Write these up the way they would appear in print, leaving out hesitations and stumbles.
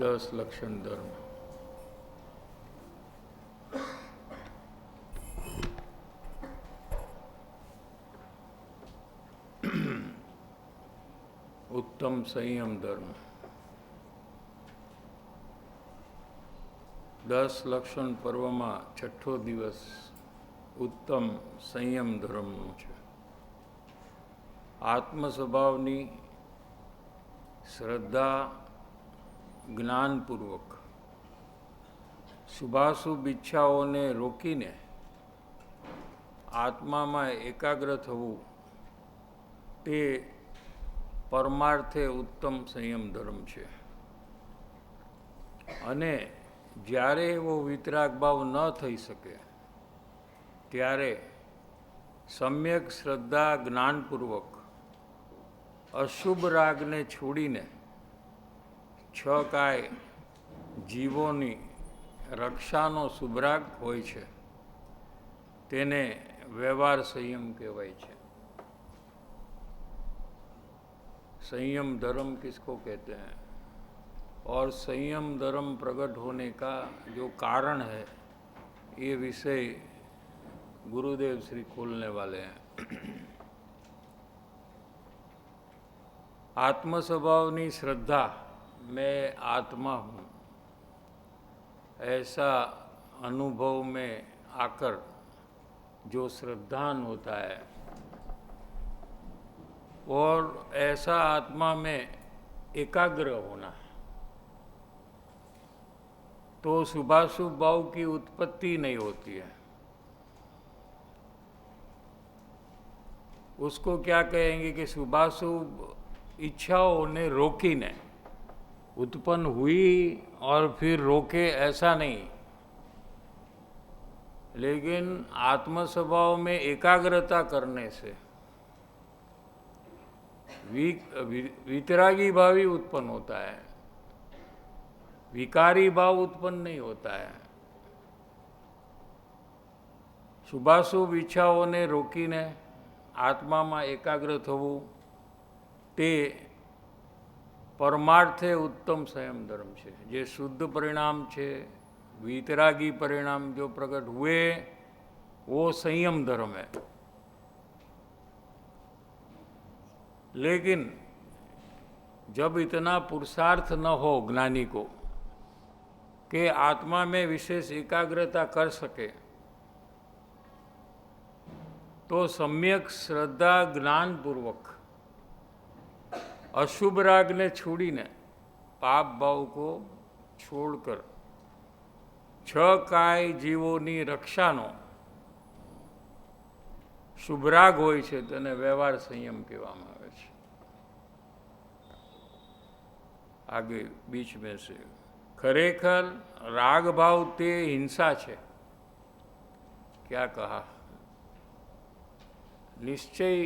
10 लक्षण धर्म। उत्तम संयम धर्म। 10 लक्षण पर्व में छठो दिवस उत्तम संयम धर्मनो छे। आत्म स्वभावनी श्रद्धा ज्ञानपूर्वक शुभाशुभ इच्छाओने रोकीने आत्मा में एकाग्र थवुं ते परमार्थे उत्तम संयम धर्म छे। अने ज्यारे एवो वितराग भाव न थई सके त्यारे सम्यक श्रद्धा ज्ञानपूर्वक अशुभ राग ने छोड़ीने छ काय जीवोनी रक्षानो शुभराग होय छे तेने व्यवहार संयम कहेवाय छे। संयम धर्म किसको कहते हैं और संयम धर्म प्रकट होने का जो कारण है ये विषय गुरुदेव श्री खोलने वाले हैं। आत्म स्वभावनी श्रद्धा मैं आत्मा हूँ ऐसा अनुभव में आकर जो श्रद्धान होता है और ऐसा आत्मा में एकाग्र होना तो शुभाशुभ भाव की उत्पत्ति नहीं होती है। उसको क्या कहेंगे कि शुभाशुभ इच्छाओं ने रोकी ने उत्पन्न हुई और फिर रोके ऐसा नहीं, लेकिन आत्म स्वभाव में एकाग्रता करने से वितरागी भाव ही उत्पन्न होता है, विकारी भाव उत्पन्न नहीं होता है। शुभाशुभ इच्छाओं ने रोकीने आत्मा में एकाग्र थवुं ते परमार्थे उत्तम संयम धर्म छे। जे शुद्ध परिणाम छे, वितरागी परिणाम जो प्रकट हुए वो संयम धर्म है। लेकिन जब इतना पुरुषार्थ न हो ज्ञानी को कि आत्मा में विशेष एकाग्रता कर सके तो सम्यक श्रद्धा ज्ञान पूर्वक अशुभ राग ने छोड़ीने पाप भाव को छोड़कर छ काय जीवोनी रक्षानो शुभराग होय छे तेने व्यवहार संयम कहेवामां आवे छे। आगे बीच में से खरेखर राग भाव ते हिंसा छे। क्या कहा? निश्चय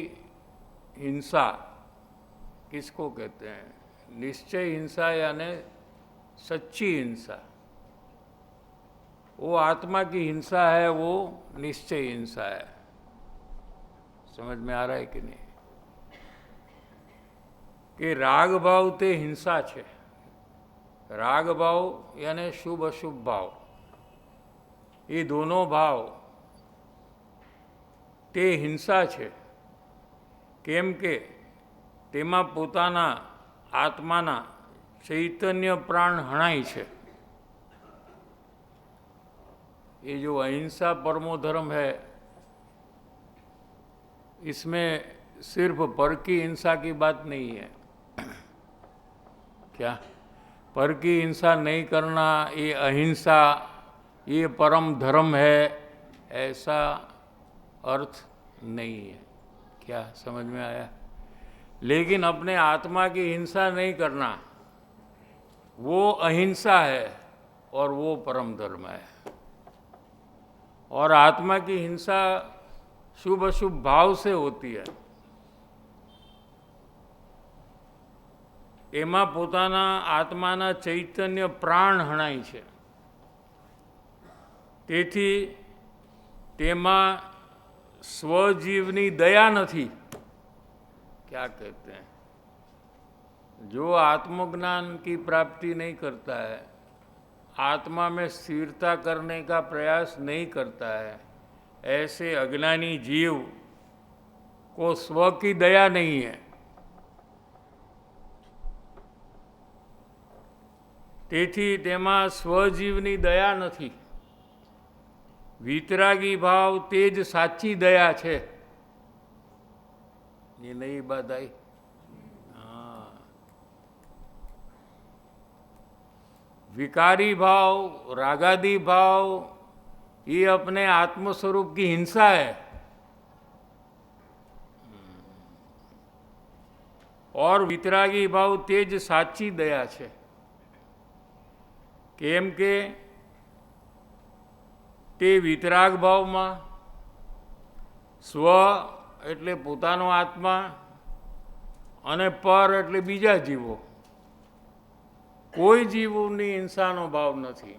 हिंसा किसको कहते हैं? निश्चय हिंसा यानी सच्ची हिंसा। वो आत्मा की हिंसा है, वो निश्चय हिंसा है। समझ में आ रहा है कि नहीं? कि राग भाव ते हिंसा छे। राग भाव यानी शुभ अशुभ भाव, ये दोनों भाव ते हिंसा छे। केम के तेमा पोताना आत्माना चैतन्य प्राण हणाय छे। ये जो अहिंसा परमो धर्म है, इसमें सिर्फ पर की हिंसा की बात नहीं है। क्या? पर की हिंसा नहीं करना ये अहिंसा, ये परम धर्म है, ऐसा अर्थ नहीं है। क्या समझ में आया? लेकिन अपने आत्मा की हिंसा नहीं करना वो अहिंसा है और वो परम धर्म है। और आत्मा की हिंसा शुभ अशुभ भाव से होती है। एमा पोताना आत्माना चैतन्य प्राण हणाय छे। तेथी तेमा स्वजीवनी दया नहीं। क्या कहते हैं? जो आत्मज्ञान की प्राप्ति नहीं करता है, आत्मा में स्थिरता करने का प्रयास नहीं करता है, ऐसे अज्ञानी जीव को स्व की दया नहीं है। તેથી તેમાં સ્વજીવની દયા નથી। વિતરાગી ભાવ તે જ સાચી દયા છે। ये नई बात आई। हाँ, विकारी भाव, रागादि भाव ये अपने आत्मस्वरूप की हिंसा है। और वितरागी भाव तेज साची दया है। केम के ते वितराग भाव में स्व एटले पोतानो आत्मा अने पर एटले बीजा जीवो, कोई जीवोनी हिंसानो भाव नहीं।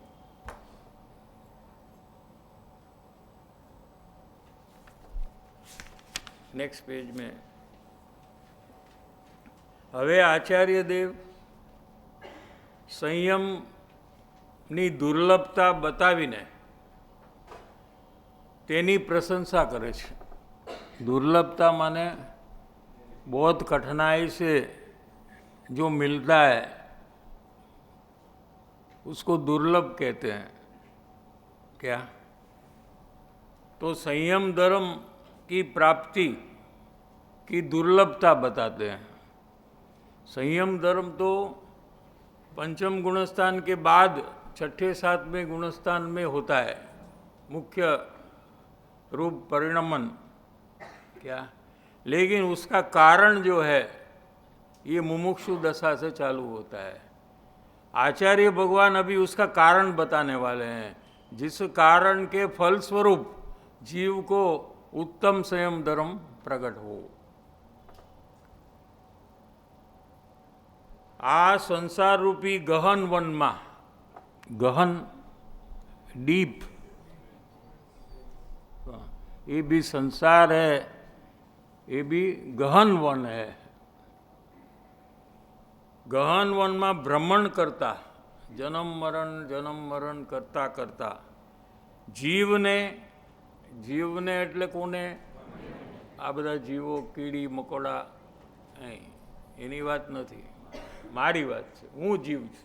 नेक्स्ट पेज में हवे आचार्य देव संयम नी दुर्लभता बतावीने तेनी प्रशंसा करे छे। दुर्लभता माने बहुत कठिनाई से जो मिलता है उसको दुर्लभ कहते हैं। क्या? तो संयम धर्म की प्राप्ति की दुर्लभता बताते हैं। संयम धर्म तो पंचम गुणस्थान के बाद छठे सातवें गुणस्थान में होता है, मुख्य रूप परिणमन। क्या? लेकिन उसका कारण जो है ये मुमुक्षु दशा से चालू होता है। आचार्य भगवान अभी उसका कारण बताने वाले हैं, जिस कारण के फलस्वरूप जीव को उत्तम संयम धर्म प्रकट हो। आ संसार रूपी गहन वन में, गहन डीप, ये भी संसार है, ये भी गहन वन है। गहन वन में भ्रमण करता, जन्म मरण करता करता जीवने एटले कोने? आ बधा जीवो, कीड़ी मकोड़ा, एनी बात नहीं, मारी बात है। हूँ जीव छुं।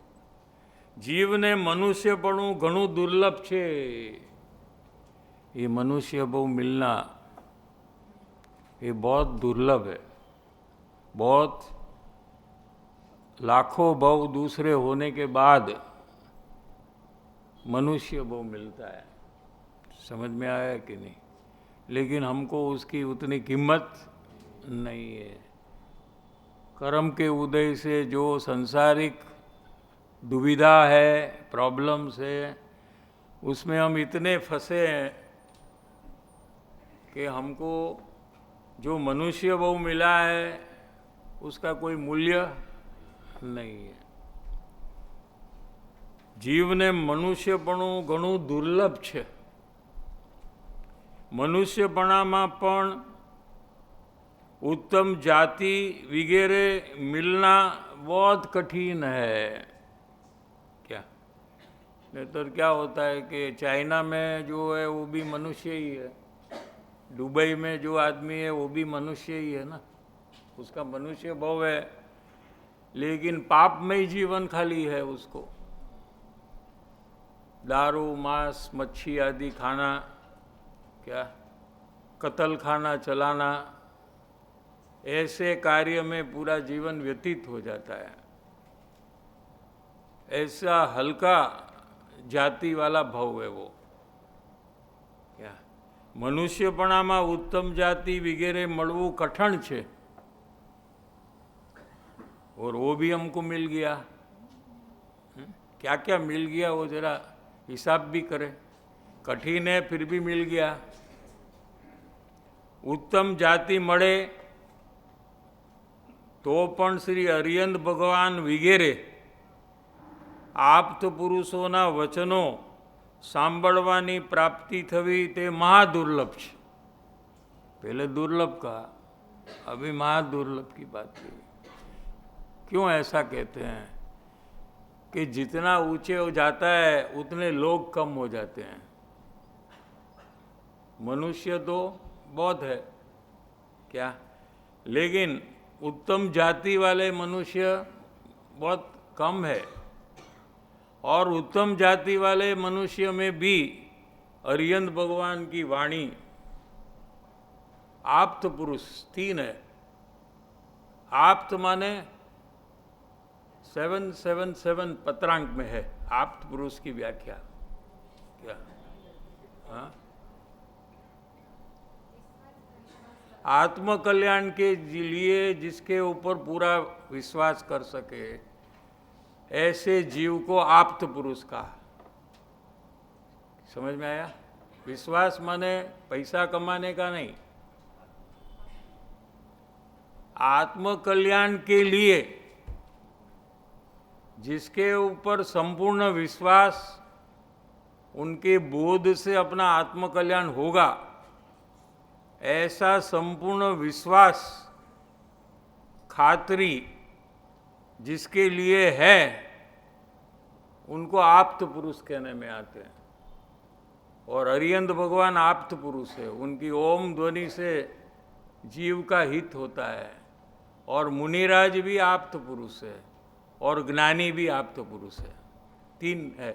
जीवने मनुष्यपणु घणुं दुर्लभ छे। ये मनुष्य बहु मिलना ये बहुत दुर्लभ है। बहुत लाखों भव दूसरे होने के बाद मनुष्य बहु मिलता है। समझ में आया कि नहीं? लेकिन हमको उसकी उतनी कीमत नहीं है। कर्म के उदय से जो सांसारिक दुविधा है, प्रॉब्लम्स है, उसमें हम इतने फंसे हैं कि हमको जो मनुष्य बहु मिला है उसका कोई मूल्य नहीं है। जीवने मनुष्यपणु घणुं दुर्लभ छे। मनुष्यपणामां पण उत्तम जाति वगैरह मिलना बहुत कठिन है। क्या? नहीं तो क्या होता है कि चाइना में जो है वो भी मनुष्य ही है, दुबई में जो आदमी है वो भी मनुष्य ही है ना, उसका मनुष्य भाव है, लेकिन पाप में ही जीवन खाली है उसको। दारू, मांस, मच्छी आदि खाना, क्या कत्ल खाना चलाना, ऐसे कार्य में पूरा जीवन व्यतीत हो जाता है। ऐसा हल्का जाति वाला भाव है वो। क्या? मनुष्यपणामां उत्तम जाति वगैरह मळवुं कठिन छे, और वो भी हमको मिल गया। क्या क्या मिल गया वो जरा हिसाब भी करें। कठिन है फिर भी मिल गया। उत्तम जाति मळे तो पण श्री अरियंत भगवान वगैरह आप्त पुरुषोना वचनों सांभळवानी प्राप्ति थवी ते महादुर्लभ छे। पहले दुर्लभ कहा, अभी महादुर्लभ की बात की क्यों ऐसा कहते हैं कि जितना ऊंचे हो जाता है उतने लोग कम हो जाते हैं? मनुष्य तो बहुत है क्या, लेकिन उत्तम जाति वाले मनुष्य बहुत कम है। और उत्तम जाति वाले मनुष्य में भी अरिहंत भगवान की वाणी आप्त पुरुष 3 है। आप्त माने 777 पत्रांक में है आप्त पुरुष की व्याख्या। क्या? हाँ, आत्म कल्याण के लिए जिसके ऊपर पूरा विश्वास कर सके ऐसे जीव को आप्त पुरुष कहा। समझ में आया? विश्वास माने पैसा कमाने का नहीं, आत्म कल्याण के लिए जिसके ऊपर संपूर्ण विश्वास, उनके बोध से अपना आत्म कल्याण होगा, ऐसा संपूर्ण विश्वास खातरी जिसके लिए है, उनको आप्त पुरुष कहने में आते हैं। और अरिहंत भगवान आप्त पुरुष है, उनकी ओम ध्वनि से जीव का हित होता है। और मुनिराज भी आप्त पुरुष है और ज्ञानी भी आप्त पुरुष है, 3 है।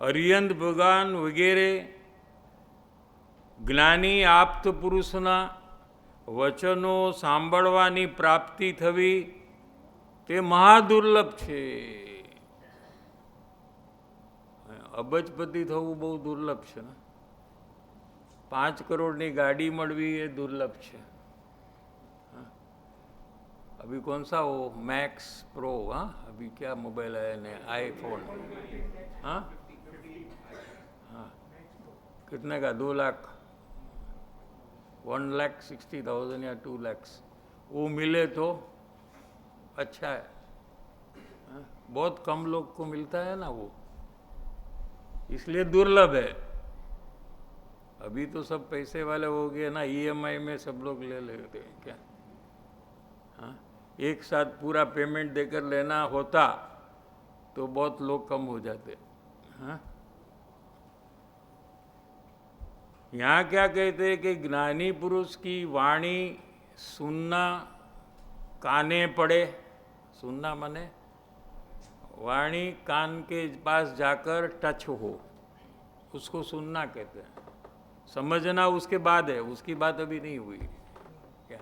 अरिहंत भगवान वगैरह જ્ઞાની આપ્ત પુરુષના વચનો સાંભળવાની પ્રાપ્તિ થવી તે મહાદુર્લભ છે। અબજપતિ થવું બહુ દુર્લભ છે ને, 5 કરોડની ગાડી મળવી એ દુર્લભ છે। अभी कौन सा वो मैक्स प्रो, हाँ अभी क्या मोबाइल आया नया, आईफोन, हाँ हाँ कितने का? 2 लाख, 1,60,000 या 2 लाख, वो मिले तो अच्छा है। हाँ? बहुत कम लोग को मिलता है ना वो, इसलिए दुर्लभ है। अभी तो सब पैसे वाले हो गए ना, ईएमआई में सब लोग ले लेते हैं क्या। हाँ, एक साथ पूरा पेमेंट देकर लेना होता तो बहुत लोग कम हो जाते। हाँ, यहाँ क्या कहते हैं कि ज्ञानी पुरुष की वाणी सुनना, काने पड़े। सुनना माने वाणी कान के पास जाकर टच हो, उसको सुनना कहते हैं। समझना उसके बाद है, उसकी बात अभी नहीं हुई। क्या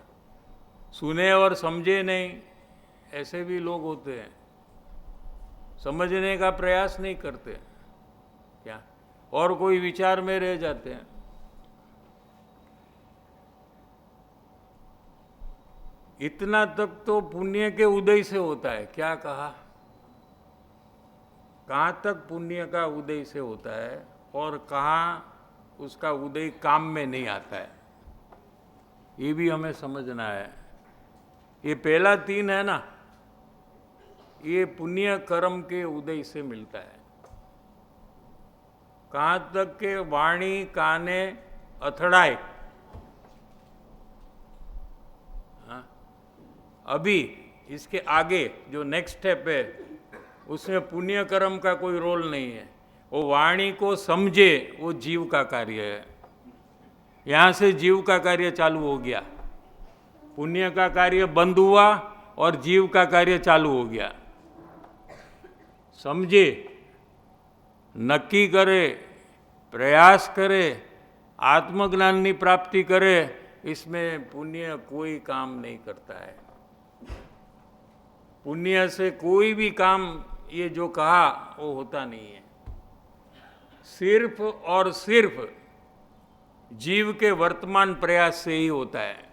सुने और समझे नहीं, ऐसे भी लोग होते हैं, समझने का प्रयास नहीं करते क्या, और कोई विचार में रह जाते हैं। इतना तक तो पुण्य के उदय से होता है। क्या कहा? कहाँ तक पुण्य का उदय से होता है और कहाँ उसका उदय काम में नहीं आता है, ये भी हमें समझना है। ये पहला 3 है ना, ये पुण्य कर्म के उदय से मिलता है। कहाँ तक के वाणी काने अथड़ाए, अभी इसके आगे जो नेक्स्ट स्टेप है उसमें पुण्य कर्म का कोई रोल नहीं है। वो वाणी को समझे, वो जीव का कार्य है। यहाँ से जीव का कार्य चालू हो गया, पुण्य का कार्य बंद हुआ और जीव का कार्य चालू हो गया। समझे, नक्की करे, प्रयास करे, आत्मज्ञान की प्राप्ति करे, इसमें पुण्य कोई काम नहीं करता है। पुण्य से कोई भी काम ये जो कहा वो होता नहीं है। सिर्फ और सिर्फ जीव के वर्तमान प्रयास से ही होता है।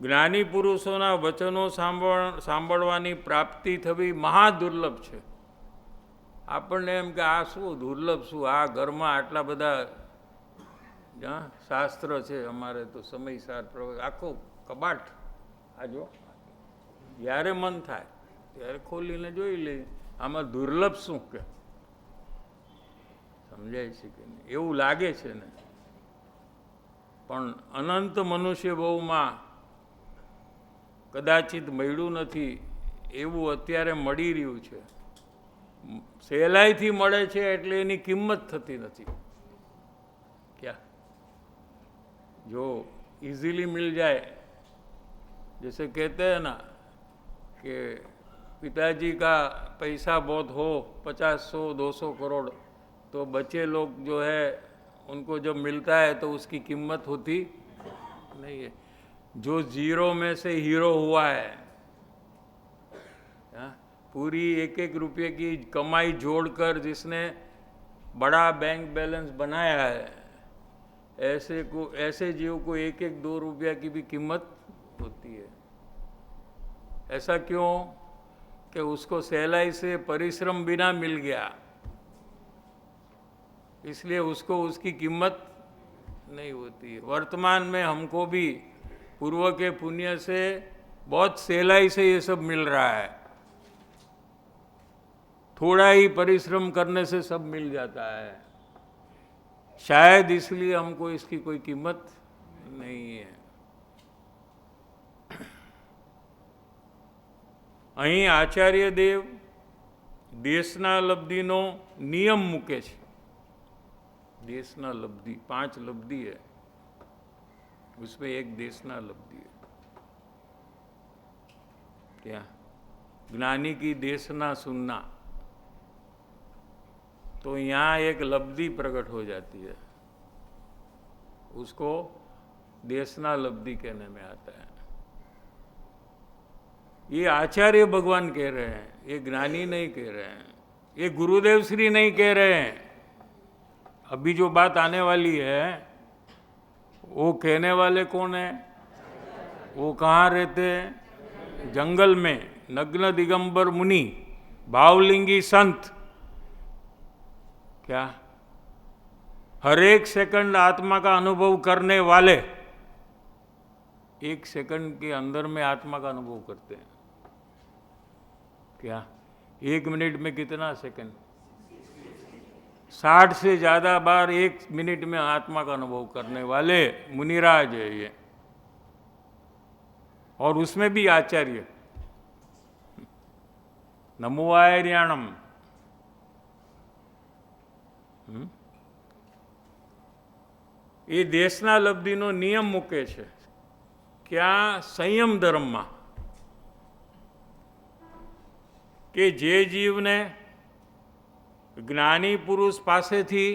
જ્ઞાની પુરુષોના વચનો સાંભળવાની પ્રાપ્તિ થવી મહાદુર્લભ છે। આપણને એમ કે આ શું દુર્લભ, શું આ ઘરમાં આટલા બધા શાસ્ત્ર છે, અમારે તો સમયસાર આખો કબાટ, આ જો જ્યારે મન થાય ત્યારે ખોલીને જોઈ લે, આમાં દુર્લભ શું કે। સમજાય છે કે નહીં? એવું લાગે છે ને, પણ અનંત મનુષ્ય બહુમાં કદાચિત મળ્યું નથી એવું અત્યારે મળી રહ્યું છે. સહેલાઈથી મળે છે એટલે એની કિંમત થતી નથી. क्या जो इजीली मिल जाए, जैसे कहते हैं ना कि पिताजी का पैसा बहुत हो 50, 100, 200 करोड़, तो बच्चे लोग जो है उनको जब मिलता है तो उसकी कीमत होती नहीं है. जो जीरो में से हीरो हुआ है, पूरी एक एक रुपये की कमाई जोड़कर जिसने बड़ा बैंक बैलेंस बनाया है, ऐसे जीव को एक एक 2 रुपया की भी कीमत होती है. ऐसा क्यों? कि उसको सहलाई से परिश्रम बिना मिल गया, इसलिए उसको उसकी कीमत नहीं होती है. वर्तमान में हमको भी पूर्व के पुण्य से बहुत सहलाई से ये सब मिल रहा है. थोड़ा ही परिश्रम करने से सब मिल जाता है. शायद इसलिए हमको इसकी कोई कीमत नहीं है. અહીં આચાર્ય દેવ દેશના લબ્ધિનો નિયમ મૂકે છે. દેશના લબ્ધિ 5 લબ્ધિ है, उसमें एक देशना लब्धि है. क्या? ज्ञानी की देशना सुनना, तो यहाँ एक लब्धि प्रकट हो जाती है, उसको देशना लब्धि कहने में आता है. ये आचार्य भगवान कह रहे हैं, ये ज्ञानी नहीं कह रहे हैं, ये गुरुदेव श्री नहीं कह रहे हैं. अभी जो बात आने वाली है वो कहने वाले कौन है? वो कहाँ रहते हैं? जंगल में नग्न दिगंबर मुनि, भावलिंगी संत. क्या? हर एक सेकंड आत्मा का अनुभव करने वाले, 1 सेकंड के अंदर में आत्मा का अनुभव करते हैं. क्या? 1 मिनट में कितना सेकंड? 60 से ज़्यादा बार 1 मिनट में आत्मा का अनुभव करने वाले मुनिराज है ये. और उसमें भी आचार्य. नमो आर्याणम. એ દેશના લબ્ધિનો નિયમ મૂકે છે. ક્યાં? સંયમ ધર્મમાં. કે જે જીવને જ્ઞાની પુરુષ પાસેથી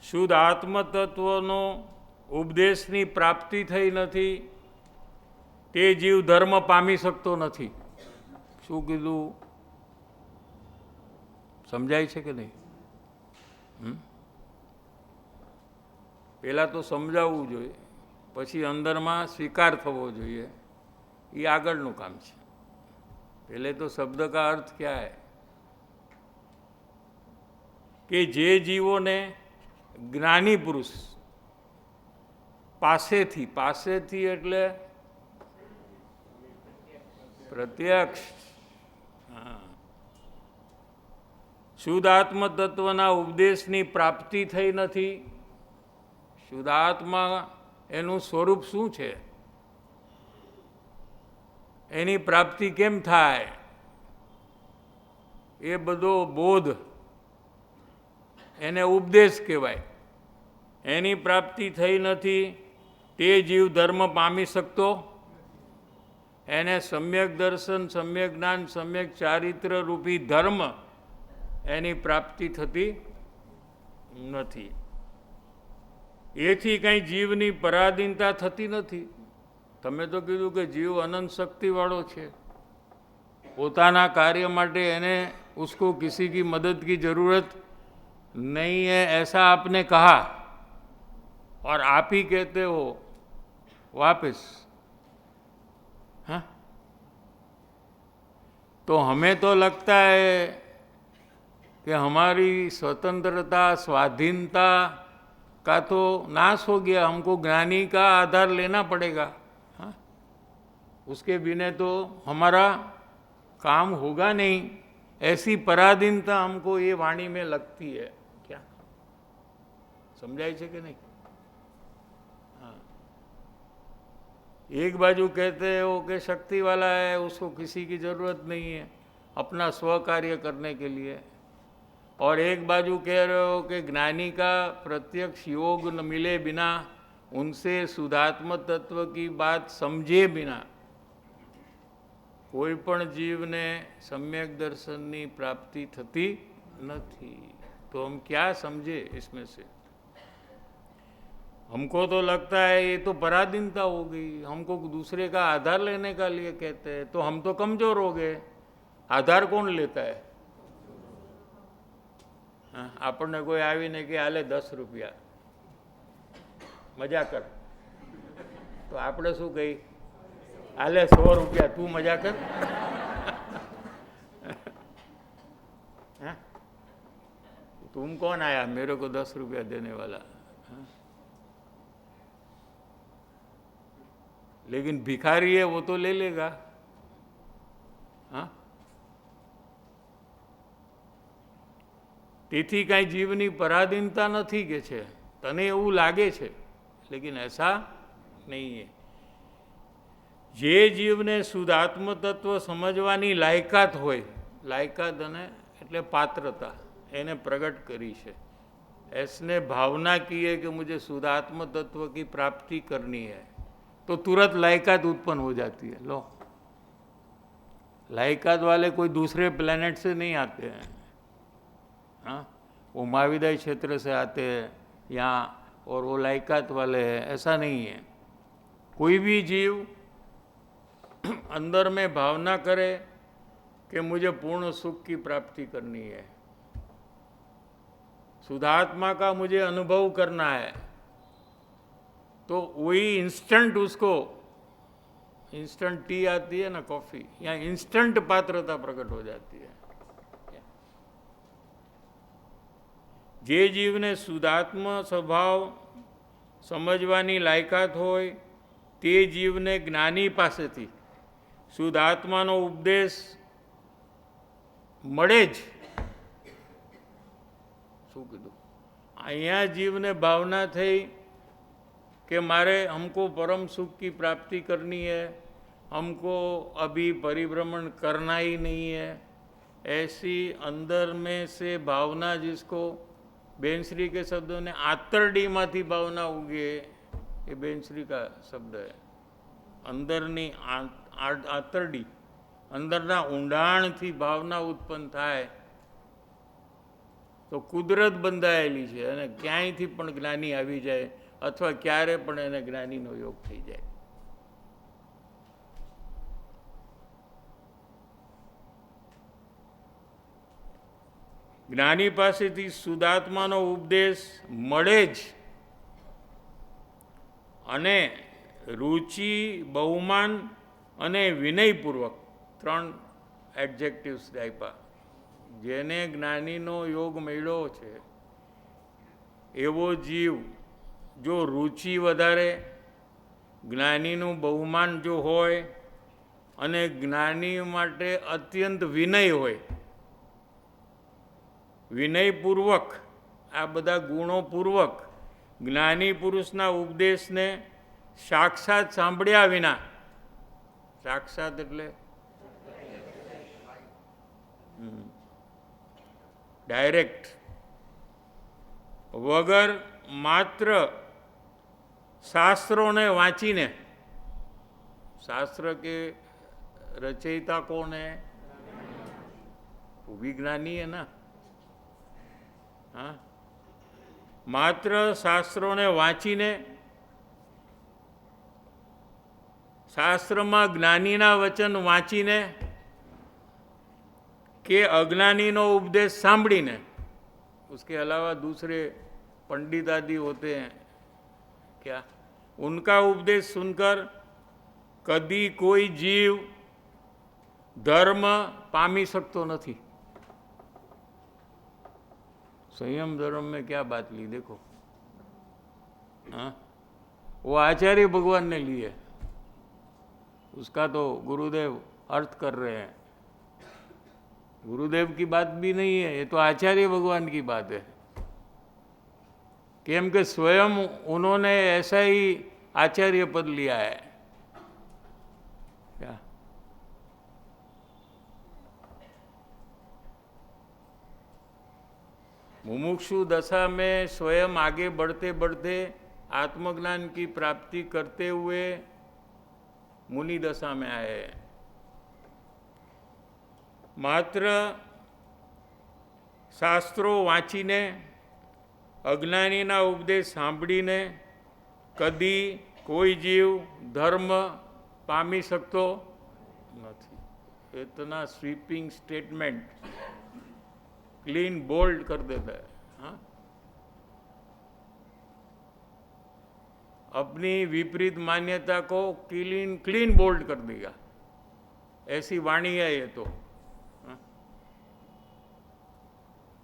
શુદ્ધ આત્મતત્વનો ઉપદેશની પ્રાપ્તિ થઈ નથી, તે જીવ ધર્મ પામી શકતો નથી. શું કીધું? સમજાય છે કે નહીં? પહેલાં તો સમજાવવું જોઈએ, પછી અંદરમાં સ્વીકાર થવો જોઈએ. એ આગળનું કામ છે. पहले तो शब्द का अर्थ क्या है? कि जे जीवों ने ज्ञानी पुरुष पासेथी એટલે પ્રત્યક્ષ, શુદ્ધ આત્મ તત્વના ઉપદેશની પ્રાપ્તિ થઈ નથી. શુદ્ધ આત્મા એનું સ્વરૂપ શું છે, એની પ્રાપ્તિ કેમ થાય, એ બધો બોધ એને ઉપદેશ કહેવાય. એની પ્રાપ્તિ થઈ નથી, તે જીવ ધર્મ પામી શકતો. એને સમ્યક દર્શન, સમ્યક જ્ઞાન, સમ્યક ચારિત્ર રૂપી ધર્મ એની પ્રાપ્તિ થતી નથી. એથી કંઈ જીવની પરાધીનતા થતી નથી. તમે તો કીધું કે જીવ અનંત શક્તિવાળો છે, પોતાના कार्य માટે એને उसको किसी की मदद की ज़रूरत नहीं है, ऐसा आपने कहा. और आप ही कहते हो वापस. हाँ, तो हमें तो लगता है कि हमारी स्वतंत्रता, स्वाधीनता का तो नाश हो गया, हमको ज्ञानी का आधार लेना पड़ेगा. हाँ, उसके बिना तो हमारा काम होगा नहीं. ऐसी पराधीनता हमको ये वाणी में लगती है. क्या? समझाई છે कि नहीं? हाँ, एक बाजू कहते हैं वो कि शक्ति वाला है, उसको किसी की ज़रूरत नहीं है अपना स्व कार्य करने के लिए, और एक बाजू कह रहे हो कि ज्ञानी का प्रत्यक्ष योग न मिले बिना, उनसे शुद्धात्म तत्व की बात समझे बिना कोई पण जीवने सम्यक दर्शननी प्राप्ति थती नहीं। तो हम क्या समझे इसमें से? हमको तो लगता है ये तो पराधीनता हो गई, हमको दूसरे का आधार लेने का लिए कहते हैं, तो हम तो कमजोर हो गए। आधार कौन लेता है? આપણને કોઈ આવીને કે હાલે 10 રૂપિયા મજા કર, તો આપણે શું કહી? હાલે 100 રૂપિયા, તું મજા કર। तुम कौन आया मेरे को 10 रुपया देने वाला? लेकिन भिखारी है वो तो ले लेगा। हाँ, તેથી કાંઈ જીવની પરાધીનતા નથી કે છે, તને એવું લાગે છે, लेकिन ऐसा नहीं है। જે જીવને શુદ્ધાત્મ તત્વ સમજવાની લાયકાત હોય, લાયકાત અને એટલે પાત્રતા એને પ્રગટ કરી છે। ऐसने भावना की है कि मुझे शुद्धात्म तत्व की प्राप्ति करनी है, तो तुरंत लायकात उत्पन्न हो जाती है। लो, लायकात वाले कोई दूसरे प्लेनेट से नहीं आते हैं। हाँ, वो महाविद्यालय क्षेत्र से आते हैं यहाँ, और वो लायकात वाले हैं, ऐसा नहीं है। कोई भी जीव अंदर में भावना करे कि मुझे पूर्ण सुख की प्राप्ति करनी है, शुद्धात्मा का मुझे अनुभव करना है, तो वही इंस्टेंट उसको, इंस्टेंट टी आती है ना, कॉफ़ी, यहाँ इंस्टेंट पात्रता प्रकट हो जाती है। જે જીવને શુદ્ધાત્મ સ્વભાવ સમજવાની લાયકાત હોય તે જીવને જ્ઞાની પાસેથી શુદ્ધાત્માનો ઉપદેશ મળે જ। શું કીધું? અહીંયા જીવને ભાવના થઈ कि मारे हमको परम सुख की प्राप्ति करनी है, हमको अभी परिभ्रमण करना ही नहीं है, ऐसी अंदर में से भावना, जिसको बेनश्री के शब्दों ने आतरडी माथी भावना उगे, ये बेनश्री का शब्द है। अंदरनी आतरडी, अंदरना ઊંડાણ थी भावना उत्पन्न थाय तो कुदरत बंधायेली છે, અને ક્યાંયથી પણ જ્ઞાની આવી જાય અથવા ક્યારે પણ એને જ્ઞાનીનો યોગ થઈ જાય। જ્ઞાની પાસેથી શુદ્ધાત્માનો ઉપદેશ મળે જ, અને રુચિ, બહુમાન અને વિનયપૂર્વક 3 એડજેક્ટિવ્સ આપ્યા। જેને જ્ઞાનીનો યોગ મળ્યો છે એવો જીવ જો રુચિ વધારે, જ્ઞાનીનું બહુમાન જો હોય, અને જ્ઞાની માટે અત્યંત વિનય હોય, વિનયપૂર્વક, આ બધા ગુણોપૂર્વક જ્ઞાની પુરુષના ઉપદેશને સાક્ષાત સાંભળ્યા વિના, સાક્ષાત એટલે ડાયરેક્ટ, વગર માત્ર શાસ્ત્રોને વાંચીને, शास्त्र के रचयिता कौन है? वो भी ज्ञानी है ना। हाँ, मात्र शास्त्रों ने वाँचीने, शास्त्र में ज्ञानी ना वचन वाँचीने के अज्ञानी नो उपदेश सांभळीने, उसके अलावा दूसरे पंडित आदि होते हैं क्या, उनका उपदेश सुनकर कदी कोई जीव धर्म पामी सकतो नहीं। संयम धर्म में क्या बात ली देखो। हाँ, वो आचार्य भगवान ने लिए, उसका तो गुरुदेव अर्थ कर रहे हैं। गुरुदेव की बात भी नहीं है, ये तो आचार्य भगवान की बात है। केम के स्वयं उन्होंने ऐसा ही आचार्य पद लिया है क्या? मुमुक्षु दशा में स्वयं आगे बढ़ते बढ़ते आत्मज्ञान की प्राप्ति करते हुए मुनि दशा में आए हैं। मात्र शास्त्रों वाँचीने अज्ञानीना उपदेश सांभळीने कदी कोई जीव धर्म पामी सकतो नहीं। इतना स्वीपिंग स्टेटमेंट क्लीन बोल्ड कर देता है। हाँ, अपनी विपरीत मान्यता को क्लीन क्लीन बोल्ड कर देगा, ऐसी वाणी है ये तो। हाँ?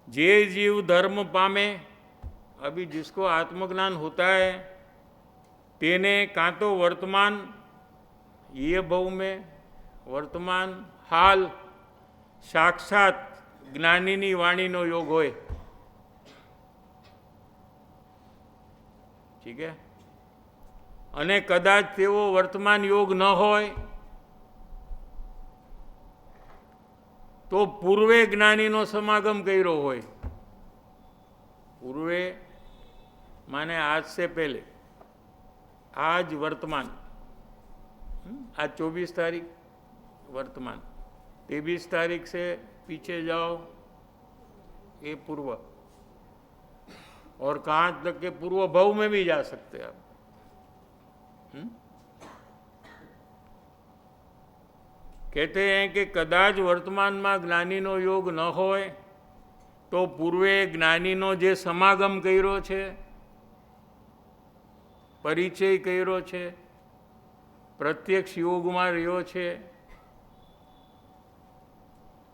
जे जीव धर्म पामे, अभी जिसको आत्मज्ञान होता है तेने कां तो वर्तमान ये भव में वर्तमान हाल साक्षात ज्ञानीनी वाणीनो योग होय। ठीक है। अने कदाच तेवो वर्तमान योग न होय तो पूर्वे ज्ञानीनो समागम कर्यो होय। पूर्वे माने आज से पहले, आज वर्तमान, आज 24 तारीख वर्तमान, 23 तारीख से पीछे जाओ ये पूर्व, और कहाँ तक के पूर्व भव में भी जा सकते आप। कहते हैं कि कदाच वर्तमान में ज्ञानीनो योग न होय तो पूर्वे ज्ञानीनो जे समागम कर्यो छे, परिचय कर्यो छे, प्रत्यक्ष योगमां रह्यो छे,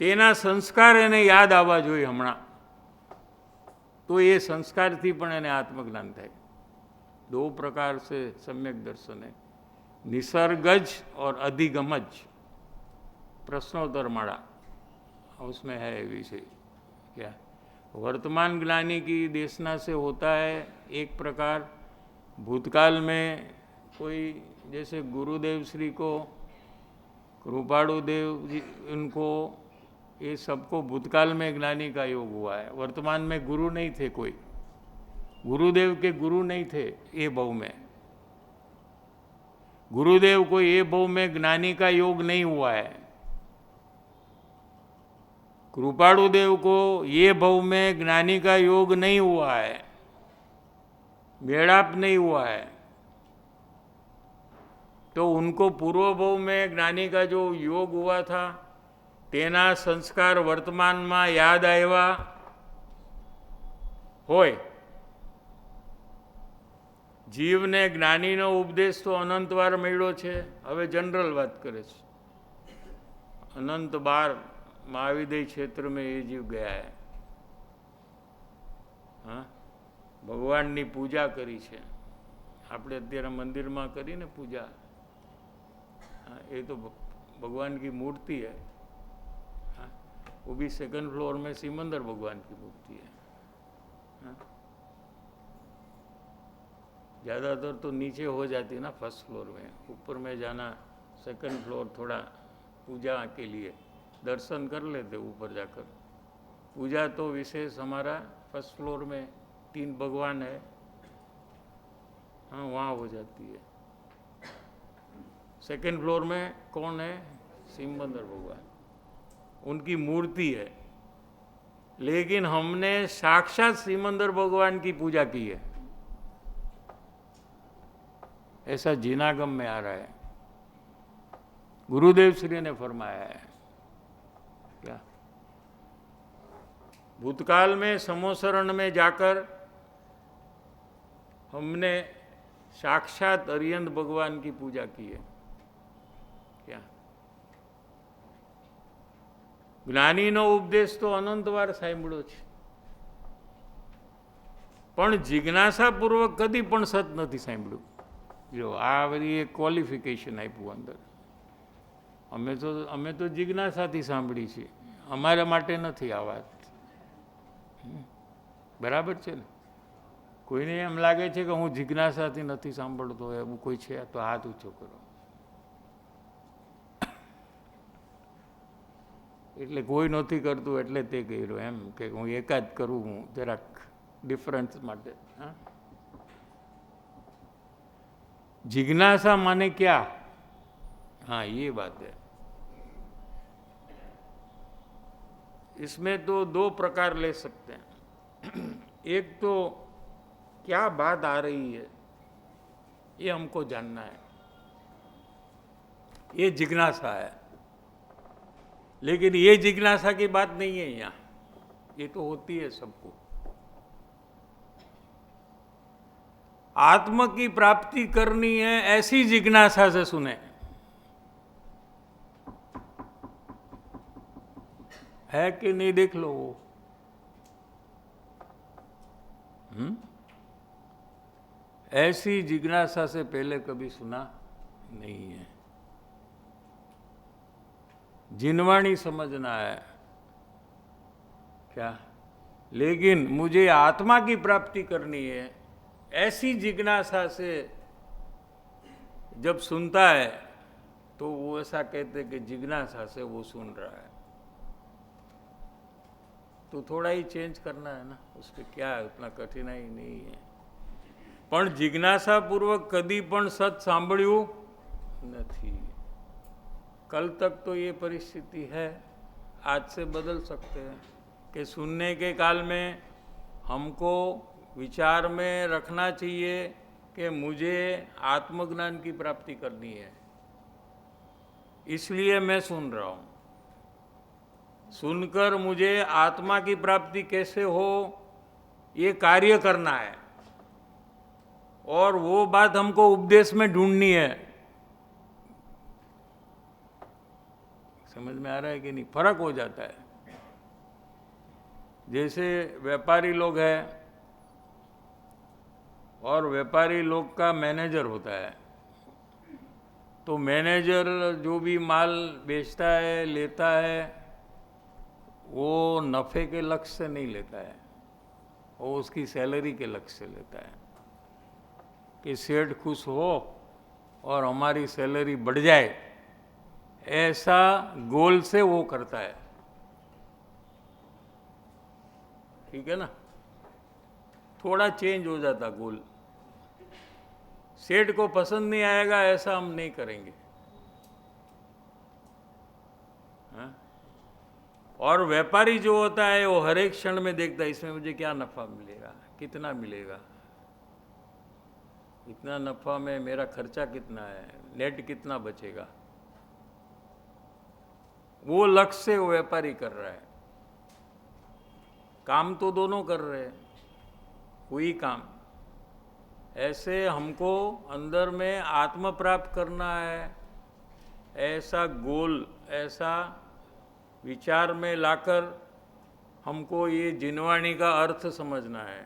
तेना संस्कार एने याद आववा जोईए हमणां, तो ये संस्कारथी पण एने आत्मज्ञान थाय। दो प्रकार से सम्यक दर्शन है, निसर्गज और अधिगमज। प्रश्नोत्तर माला उसमें है विषय क्या? वर्तमान ज्ञानी की देशना से होता है एक प्रकार। भूतकाल में कोई जैसे गुरुदेव श्री को, कृपाणु देव जी, इनको, ये सबको भूतकाल में ज्ञानी का योग हुआ है। वर्तमान में गुरु नहीं थे, कोई गुरुदेव के गुरु नहीं थे ये भव में। गुरुदेव को ये भव में ज्ञानी का योग नहीं हुआ है। कृपाणु देव को ये भव में ज्ञानी का योग नहीं हुआ है, मेड़ाप नहीं हुआ है। तो उनको पूर्व भव में ज्ञानी का जो योग हुआ था तेना संस्कार वर्तमान में याद आया होय। जीव ने ज्ञानीनो उपदेश तो अनंतवार मळ्यो छे। हवे जनरल बात करे छे, अनंत बार महाविदय क्षेत्र में ये जीव गया है। हाँ, भगवान की पूजा करी है आपणे अत्यारे मंदिर में करी ने पूजा। हाँ, ये तो भगवान की मूर्ति है। हाँ, वो भी सेकंड फ्लोर में सिमंदर भगवान की मूर्ति है। हाँ, ज़्यादातर तो नीचे हो जाती ना फर्स्ट फ्लोर में, ऊपर में जाना सेकंड फ्लोर थोड़ा पूजा के लिए दर्शन कर लेते ऊपर जाकर। पूजा तो विशेष हमारा फर्स्ट फ्लोर में 3 भगवान है। हाँ, वहाँ हो जाती है। सेकंड फ्लोर में कौन है? सिमंदर भगवान, उनकी मूर्ति है। लेकिन हमने साक्षात सिमंदर भगवान की पूजा की है, ऐसा जिनागम में आ रहा है। गुरुदेव श्री ने फरमाया है क्या? भूतकाल में समोसरण में जाकर हमने साक्षात अरिहंत भगवान की पूजा की है क्या? ज्ञानीनो उपदेश तो अनंतवार सांभळ्यो छे, पण जिज्ञासापूर्वक कदी पण सत नहीं सांभळ्युं। जो आ बधी एक क्वॉलिफिकेशन आप्युं अंदर। अमे तो जिज्ञासाथी सांभळी छे, अमारा माटे नथी आ वात। बराबर छे ने? કોઈને એમ લાગે છે કે હું જિજ્ઞાસાથી નથી સાંભળતો, એવું કોઈ છે તો હાથ ઊંચો કરો. એટલે કોઈ નથી કરતું એટલે તે કર્યું એમ કે હું એકાદ કરું, હું જરાક ડિફરન્સ માટે. હા, जिज्ञासा माने क्या? हाँ, ये बात है. इसमें तो दो प्रकार ले सकते हैं. एक तो क्या बात आ रही है ये हमको जानना है, ये जिज्ञासा है. लेकिन ये जिज्ञासा की बात नहीं है यहाँ, ये तो होती है सबको. आत्म की प्राप्ति करनी है ऐसी जिज्ञासा से सुने. है कि नहीं देख लो. ऐसी जिज्ञासा से पहले कभी सुना नहीं है. जिनवाणी समझना है क्या, लेकिन मुझे आत्मा की प्राप्ति करनी है ऐसी जिज्ञासा से जब सुनता है तो वो ऐसा कहते कि जिज्ञासा से वो सुन रहा है. तो थोड़ा ही चेंज करना है ना, उसमें क्या है, उतना कठिनाई नहीं है. પણ जिज्ञासापूर्वक कदी पण सत सांभळ्યું नहीं. कल तक तो ये परिस्थिति है, आज से बदल सकते हैं कि सुनने के काल में हमको विचार में रखना चाहिए कि मुझे आत्मज्ञान की प्राप्ति करनी है, इसलिए मैं सुन रहा हूँ. सुनकर मुझे आत्मा की प्राप्ति कैसे हो ये कार्य करना है, और वो बात हमको उपदेश में ढूंढनी है. समझ में आ रहा है कि नहीं? फर्क हो जाता है. जैसे व्यापारी लोग हैं और व्यापारी लोग का मैनेजर होता है, तो मैनेजर जो भी माल बेचता है लेता है वो नफ़े के लक्ष्य से नहीं लेता है, वो उसकी सैलरी के लक्ष्य से लेता है कि सेठ खुश हो और हमारी सैलरी बढ़ जाए, ऐसा गोल से वो करता है. ठीक है ना? थोड़ा चेंज हो जाता गोल. सेठ को पसंद नहीं आएगा ऐसा हम नहीं करेंगे. हाँ? और व्यापारी जो होता है वो हर एक क्षण में देखता है इसमें मुझे क्या नफा मिलेगा, कितना मिलेगा, इतना नफा में मेरा खर्चा कितना है, नेट कितना बचेगा. वो लक्ष्य से वो व्यापारी कर रहा है. काम तो दोनों कर रहे हैं, वही काम. ऐसे हमको अंदर में आत्म प्राप्त करना है, ऐसा गोल, ऐसा विचार में लाकर हमको ये जिनवाणी का अर्थ समझना है.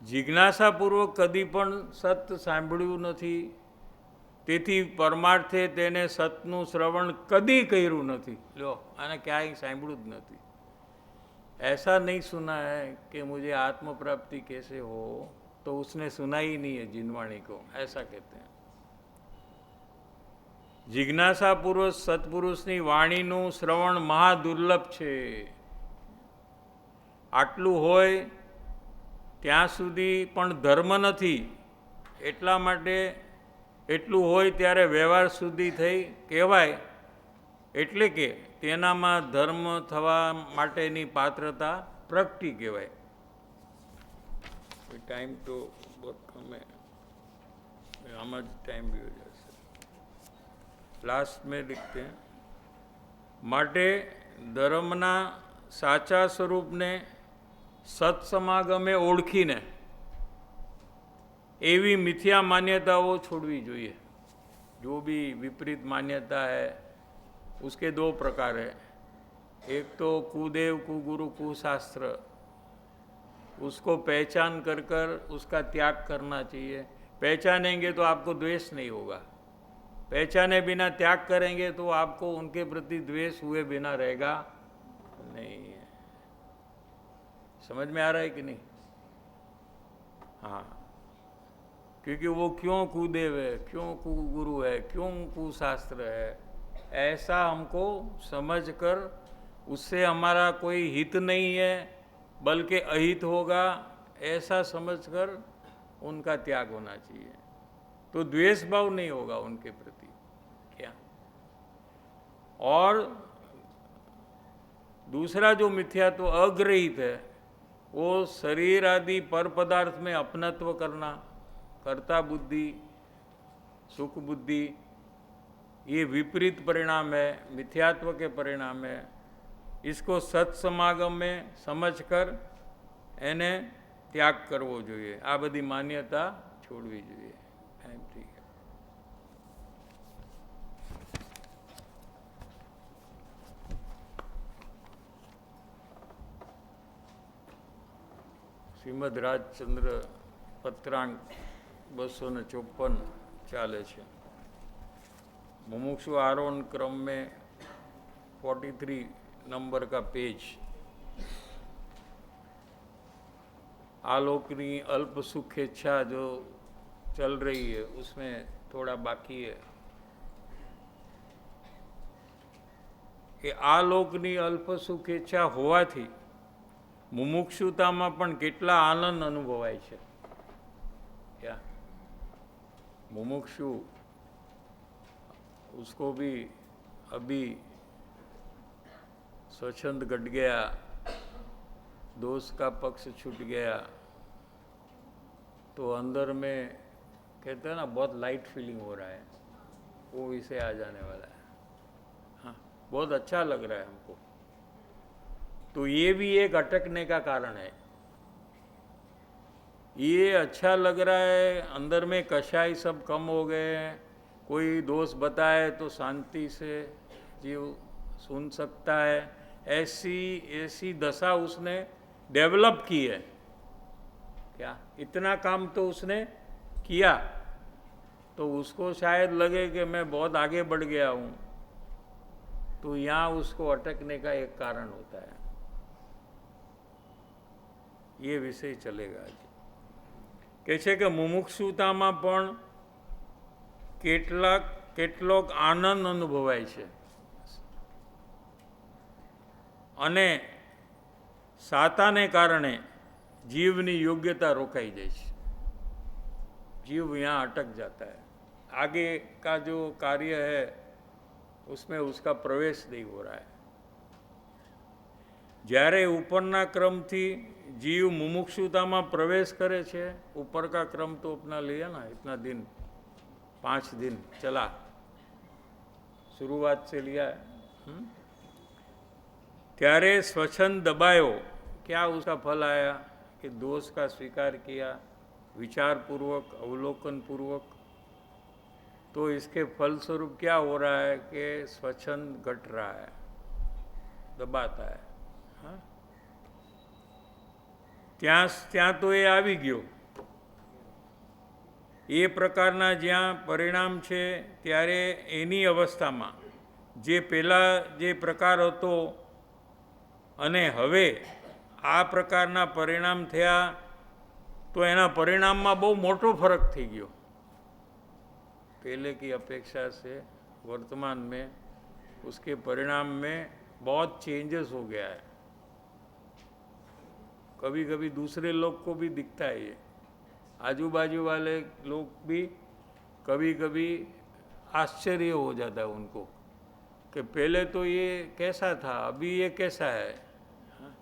जिज्ञासापूर्वक कदी पण सत सांभळ्યું નથી, તેથી પરમાર્થે તેને સતનું શ્રવણ કદી કર્યું નથી. લો, આને ક્યાંય સાંભળ્યું જ નથી. ऐसा नहीं सुना है कि मुझे आत्म प्राप्ति कैसे हो, तो उसने सुना ही नहीं है जिनवाणी को, ऐसा कहते हैं. जिज्ञासापूर्वक सत्पुरुषनी वाણીનું શ્રવણ મહાદુર્લભ છે. આટલું હોય ત્યાં સુધી પણ ધર્મ નથી, એટલા માટે એટલું હોય ત્યારે વ્યવહાર સુધી થઈ કહેવાય, એટલે કે તેનામાં ધર્મ થવા માટેની પાત્રતા પ્રગટી કહેવાય. टाइम तो बहुत कम है, आम टाइम भी हो जाए. लास्ट में लिखते हैं, માટે ધર્મના સાચા સ્વરૂપને સત્સમાગમે ઓળખીને એવી મિથ્યા માન્યતાઓ છોડવી જોઈએ. जो भी विपरीत मान्यता है उसके दो प्रकार है. एक तो कुदेव कुगुरु कुशास्त्र, उसको पहचान कर कर उसका त्याग करना चाहिए. पहचानेंगे तो आपको द्वेष नहीं होगा, पहचाने बिना त्याग करेंगे तो आपको उनके प्रति द्वेष हुए बिना रहेगा नहीं. समझ में आ रहा है कि नहीं? हाँ, क्योंकि वो क्यों कुदेव है, क्यों कुगुरु है, क्यों कुशास्त्र है, ऐसा हमको समझकर उससे हमारा कोई हित नहीं है बल्कि अहित होगा, ऐसा समझकर उनका त्याग होना चाहिए। तो द्वेष भाव नहीं होगा उनके प्रति। क्या? और दूसरा जो मिथ्यात्व अग्रहित है, वो शरीर आदि पर पदार्थ में अपनत्व करना, कर्ता बुद्धि, सुख बुद्धि, ये विपरीत परिणाम है, मिथ्यात्व के परिणाम है। इसको सत्समागम में समझकर એને त्याग करवो જોઈએ। आ बधी मान्यता छोड़वी જોઈએ। ठीक है। શ્રીમદ રાજચંદ્ર પત્રાંક 254 ચાલે છે। मुमुक्षु आरोहण क्रम में 43 नंबर का पेज। आलोकनी अल्प सुख इच्छा जो चल रही है उसमें थोड़ा बाकी है कि आलोकनी अल्प सुख इच्छा होवाथी मुमुक्षुतामां पण केटला आनंद अनुभवाय छे। क्या? मुमुक्षु उसको भी अभी स्वच्छंद घट गया, दोष का पक्ष छूट गया, तो अंदर में कहते हैं ना बहुत लाइट फीलिंग हो रहा है, वो विषय आ जाने वाला है। हाँ, बहुत अच्छा लग रहा है हमको। तो ये भी एक अटकने का कारण है। ये अच्छा लग रहा है, अंदर में कषाय सब कम हो गए हैं, कोई दोष बताए तो शांति से जीव सुन सकता है, ऐसी दशा उसने डेवलप की है। क्या? इतना काम तो उसने किया, तो उसको शायद लगे कि मैं बहुत आगे बढ़ गया हूँ, तो यहाँ उसको अटकने का एक कारण होता है। ये विषय चलेगा आज। કહે છે કે મુમુક્ષુતામાં પણ કેટલોક આનંદ અનુભવાય છે અને સાતાને કારણે जीवनी योग्यता रोकाई जाए, जीव यहाँ अटक जाता है, आगे का जो कार्य है उसमें उसका प्रवेश नहीं हो रहा है। જ્યારે ઉપરના क्रमથી जीव मुमुक्षुताમાં प्रवेश करे छे, ऊपर का क्रम तो अपना लिया ना, इतना दिन 5 दिन चला, शुरुआत से लिया है, ત્યારે स्वच्छंद दबायो, क्या उसका फल आया कि दोष का स्वीकार किया विचार पूर्वक, अवलोकन पूर्वक, तो इसके फलस्वरूप क्या हो रहा है कि स्वच्छंद घट रहा है, दबाता है। हाँ? ત્યાં તો એ આવી ગયો। એ પ્રકારના જ્યાં પરિણામ છે ત્યારે એની અવસ્થામાં જે પહેલાં જે પ્રકાર હતો અને હવે આ પ્રકારના પરિણામ થયા, તો એના પરિણામમાં બહુ મોટો ફરક થઈ ગયો। पहले की अपेक्षा से वर्तमान में उसके परिणाम में बहुत चेंजेस हो गया है। कभी कभी दूसरे लोग को भी दिखता है, ये आजू बाजू वाले लोग भी कभी कभी आश्चर्य हो जाता है उनको कि पहले तो ये कैसा था, अभी ये कैसा है। हाँ?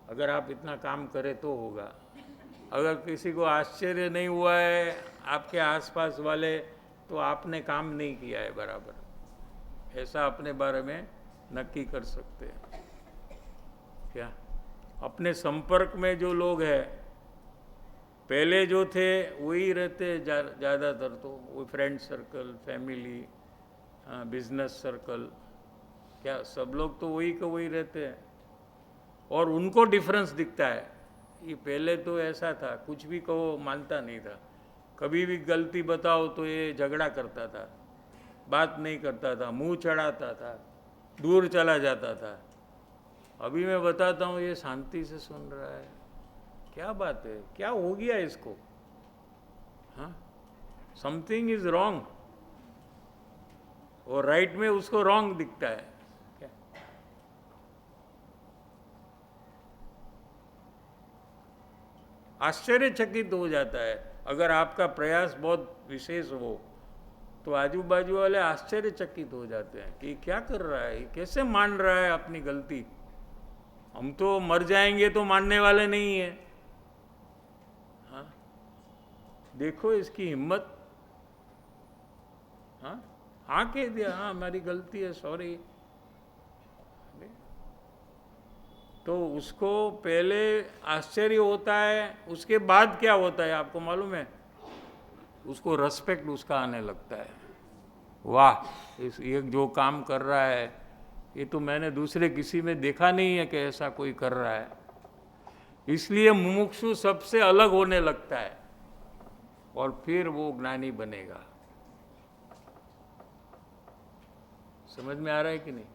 अगर आप इतना काम करें तो होगा। अगर किसी को आश्चर्य नहीं हुआ है आपके आसपास वाले, तो आपने काम नहीं किया है बराबर, ऐसा अपने बारे में नक्की कर सकते हैं। क्या? अपने संपर्क में जो लोग हैं, पहले जो थे वही रहते ज़्यादातर, तो वो friend circle, family, business circle, क्या सब लोग तो वही का वही रहते हैं, और उनको डिफरेंस दिखता है। ये पहले तो ऐसा था, कुछ भी कहो मानता नहीं था, कभी भी गलती बताओ तो ये झगड़ा करता था, बात नहीं करता था, मुंह चढ़ाता था, दूर चला जाता था। अभी मैं बताता हूँ, ये शांति से सुन रहा है, क्या बात है, क्या हो गया इसको? हाँ, समथिंग इज रॉन्ग, और राइट में उसको रॉन्ग दिखता है क्या? आश्चर्यचकित हो जाता है। अगर आपका प्रयास बहुत विशेष हो तो आजू बाजू वाले आश्चर्यचकित हो जाते हैं कि क्या कर रहा है, कैसे मान रहा है अपनी गलती। हम तो मर जाएंगे तो मानने वाले नहीं है। हाँ, देखो इसकी हिम्मत। हाँ, हाँ कह दिया, हाँ हमारी गलती है, सॉरी। तो उसको पहले आश्चर्य होता है, उसके बाद क्या होता है आपको मालूम है? उसको रेस्पेक्ट उसका आने लगता है। वाह, इस ये जो काम कर रहा है ये तो मैंने दूसरे किसी में देखा नहीं है कि ऐसा कोई कर रहा है। इसलिए मुमुक्षु सबसे अलग होने लगता है और फिर वो ज्ञानी बनेगा। समझ में आ रहा है कि नहीं?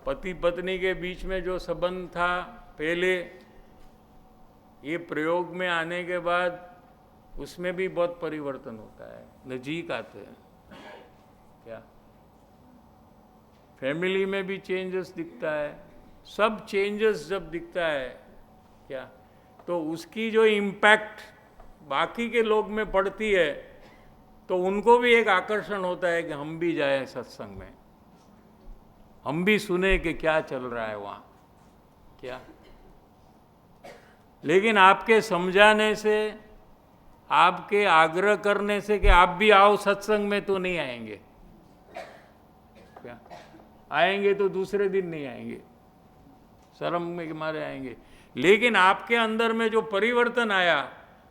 पति पत्नी के बीच में जो संबंध था पहले, ये प्रयोग में आने के बाद उसमें भी बहुत परिवर्तन होता है, नजीक आते हैं क्या? फैमिली में भी चेंजेस दिखता है। सब चेंजेस जब दिखता है क्या, तो उसकी जो इम्पैक्ट बाकी के लोग में पड़ती है, तो उनको भी एक आकर्षण होता है कि हम भी जाएं सत्संग में, हम भी सुने कि क्या चल रहा है वहाँ क्या। लेकिन आपके समझाने से, आपके आग्रह करने से कि आप भी आओ सत्संग में, तो नहीं आएंगे क्या? आएंगे तो दूसरे दिन नहीं आएंगे, शर्म में के मारे आएंगे। लेकिन आपके अंदर में जो परिवर्तन आया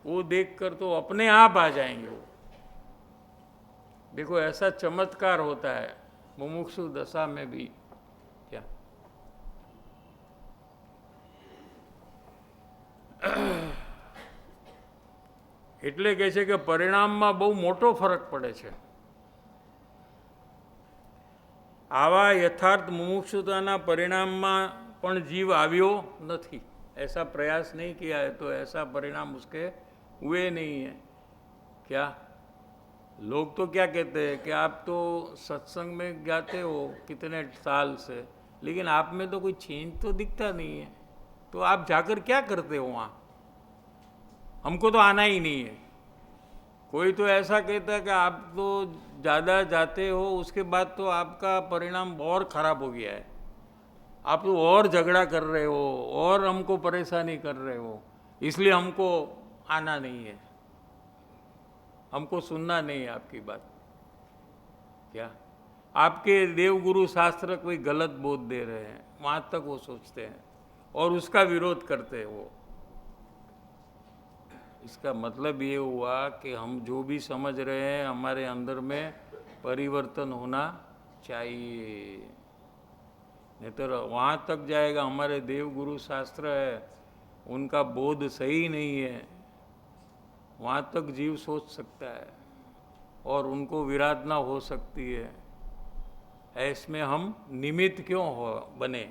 वो देखकर तो अपने आप आ जाएंगे वो। देखो ऐसा चमत्कार होता है मुमुक्षु दशा में भी क्या। એટલે કહે છે કે પરિણામમાં બહુ મોટો ફરક પડે છે। આવા યથાર્થ મુમુક્ષુતાના પરિણામમાં પણ જીવ આવ્યો નથી। ऐसा प्रयास नहीं किया है तो ऐसा परिणाम उसके हुए नहीं है क्या। लोग तो क्या कहते हैं कि आप तो सत्संग में जाते हो कितने साल से, लेकिन आप में तो कोई चेंज तो दिखता नहीं है, तो आप जाकर क्या करते हो वहाँ? हमको तो आना ही नहीं है। कोई तो ऐसा कहता है कि आप तो ज़्यादा जाते हो, उसके बाद तो आपका परिणाम और ख़राब हो गया है, आप तो और झगड़ा कर रहे हो और हमको परेशानी कर रहे हो, इसलिए हमको आना नहीं है, हमको सुनना नहीं है आपकी बात क्या। आपके देवगुरु शास्त्र कोई गलत बोध दे रहे हैं, वहाँ तक वो सोचते हैं और उसका विरोध करते हैं वो। इसका मतलब ये हुआ कि हम जो भी समझ रहे हैं हमारे अंदर में परिवर्तन होना चाहिए, नहीं तो वहाँ तक जाएगा। हमारे देवगुरु शास्त्र है, उनका बोध सही नहीं है, वहाँ तक जीव सोच सकता है और उनको विराधना हो सकती है। ऐसमें हम निमित्त क्यों हो बने?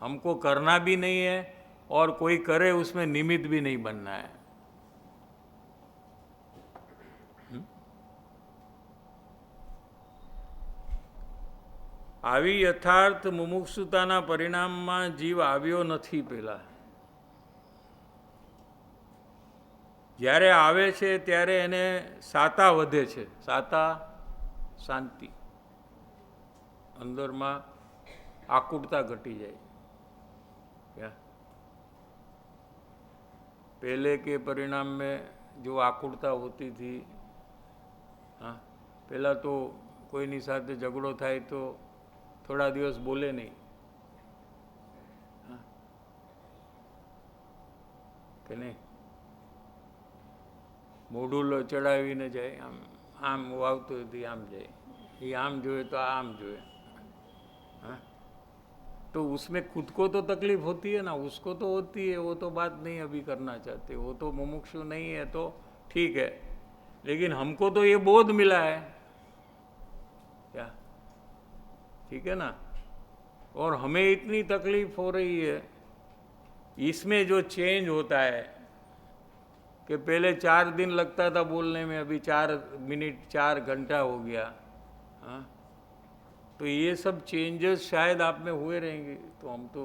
हमको करना भी नहीं है और कोई करे उसमें निमित्त भी नहीं बनना है। આવી યથાર્થ મુમુક્ષુતાના પરિણામમાં જીવ આવ્યો નથી પહેલાં। જ્યારે આવે છે ત્યારે એને સાતા વધે છે, સાતા શાંતિ, અંદરમાં આકુટતા ઘટી જાય क्या। पहले के परिणाम में जो आकुटता होती थी, हाँ, पहला तो कोईनी साथे झगड़ो थाय तो थोड़ा दिवस बोले नहीं, हाँ, कि नहीं, मोढुं चढ़ावीने जाए, आम आम आवतो आम जाए, ये आम जोए तो आम जोए, हाँ। तो उसमें खुद को तो तकलीफ होती है ना, उसको तो होती है, वो तो बात नहीं अभी करना चाहते, वो तो मुमुक्षु नहीं है तो ठीक है। लेकिन हमको तो ये बोध मिला है क्या, ठीक है ना। और हमें इतनी तकलीफ हो रही है इसमें जो चेंज होता है कि पहले 4 दिन लगता था बोलने में, अभी 4 मिनट 4 घंटा हो गया। हाँ, तो ये सब चेंजेस शायद आप में हुए रहेंगे, तो हम तो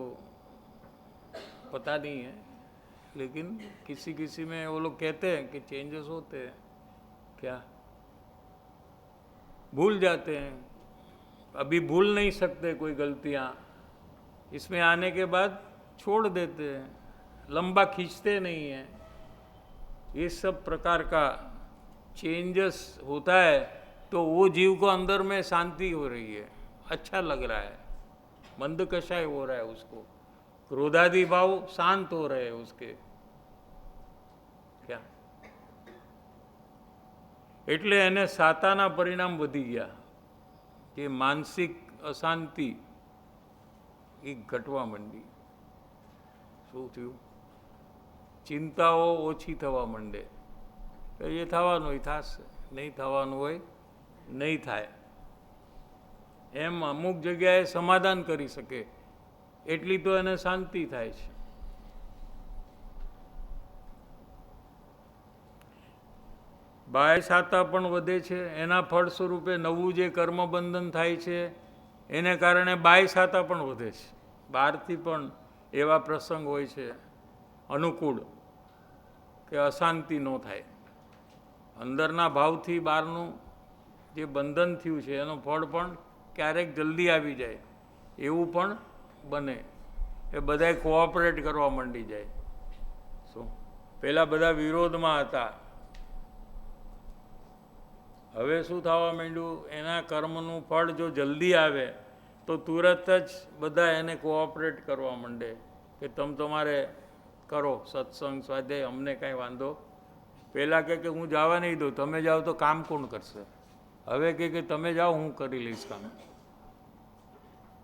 पता नहीं है, लेकिन किसी किसी में वो लोग कहते हैं कि चेंजेस होते हैं। क्या भूल जाते हैं, अभी भूल नहीं सकते कोई गलतियाँ, इसमें आने के बाद छोड़ देते हैं, लंबा खींचते नहीं हैं। ये सब प्रकार का चेंजेस होता है तो वो जीव को अंदर में शांति हो रही है, अच्छा लग रहा है, मंद कषाय हो रहा है, उसको क्रोधादि भाव शांत हो रहे हैं उसके। क्या એટલે એને સાતાના પરિણામ વધી ગયા કે માનસિક અશાંતિ એ ઘટવા માંડી। શું થયું? ચિંતાઓ ઓછી થવા માંડે, એ થવાનું હોય થશે, નહીં થવાનું હોય નહીં થાય, એમ અમુક જગ્યાએ સમાધાન કરી શકે એટલી તો એને શાંતિ થાય છે। બાહ્ય સાતા પણ વધે છે, એના ફળ સ્વરૂપે નવું જે કર્મબંધન થાય છે એને કારણે બાહ્ય સાતા પણ વધે છે। બહારથી પણ એવા પ્રસંગ હોય છે અનુકૂળ કે અશાંતિ ન થાય, અંદરના ભાવથી બહારનું જે બંધન થયું છે એનું ફળ પણ ક્યારેક જલ્દી આવી જાય એવું પણ બને, એ બધાએ કોઓપરેટ કરવા માંડી જાય। શું પહેલાં બધા વિરોધમાં હતા, હવે શું થવા માંડ્યું, એના કર્મનું ફળ જો જલ્દી આવે તો તુરત જ બધા એને કોઓપરેટ કરવા માંડે કે તમારે કરો સત્સંગ સ્વાધ્યાય, અમને કાંઈ વાંધો। પહેલાં કે હું જવા નહીં દઉં, તમે જાઓ તો કામ કોણ કરશે? હવે કે તમે જાઓ હું કરી લઈશ કામ।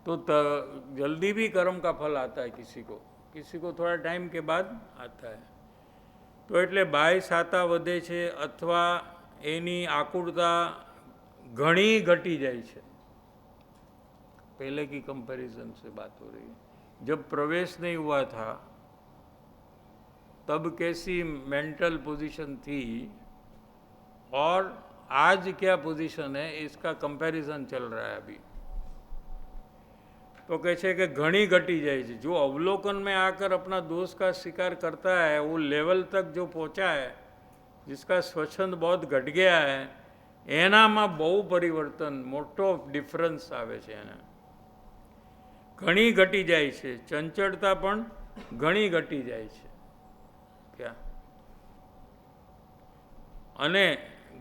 तो जल्दी भी कर्म का फल आता है, किसी को थोड़ा टाइम के बाद आता है। तो એટલે બાહ્ય સાતા વધે છે અથવા એની આકુળતા ઘણી घटी જાય છે। पहले की कंपैरिजन से बात हो रही है, जब प्रवेश नहीं हुआ था तब कैसी मेंटल पोजीशन थी और आज क्या पोजीशन है, इसका कंपैरिजन चल रहा है अभी। तो कैसे कि घनी घटी जाए, जो अवलोकन में आकर अपना दोष का शिकार करता है वो लेवल तक जो पहुंचा है, जिसका स्वच्छंद बहुत घट गया है, एनामां बहु परिवर्तन मोटो डिफरन्स आवे छे। एने घणी घटी जाए छे, चंचलता पण घणी घटी जाए छे। क्या अने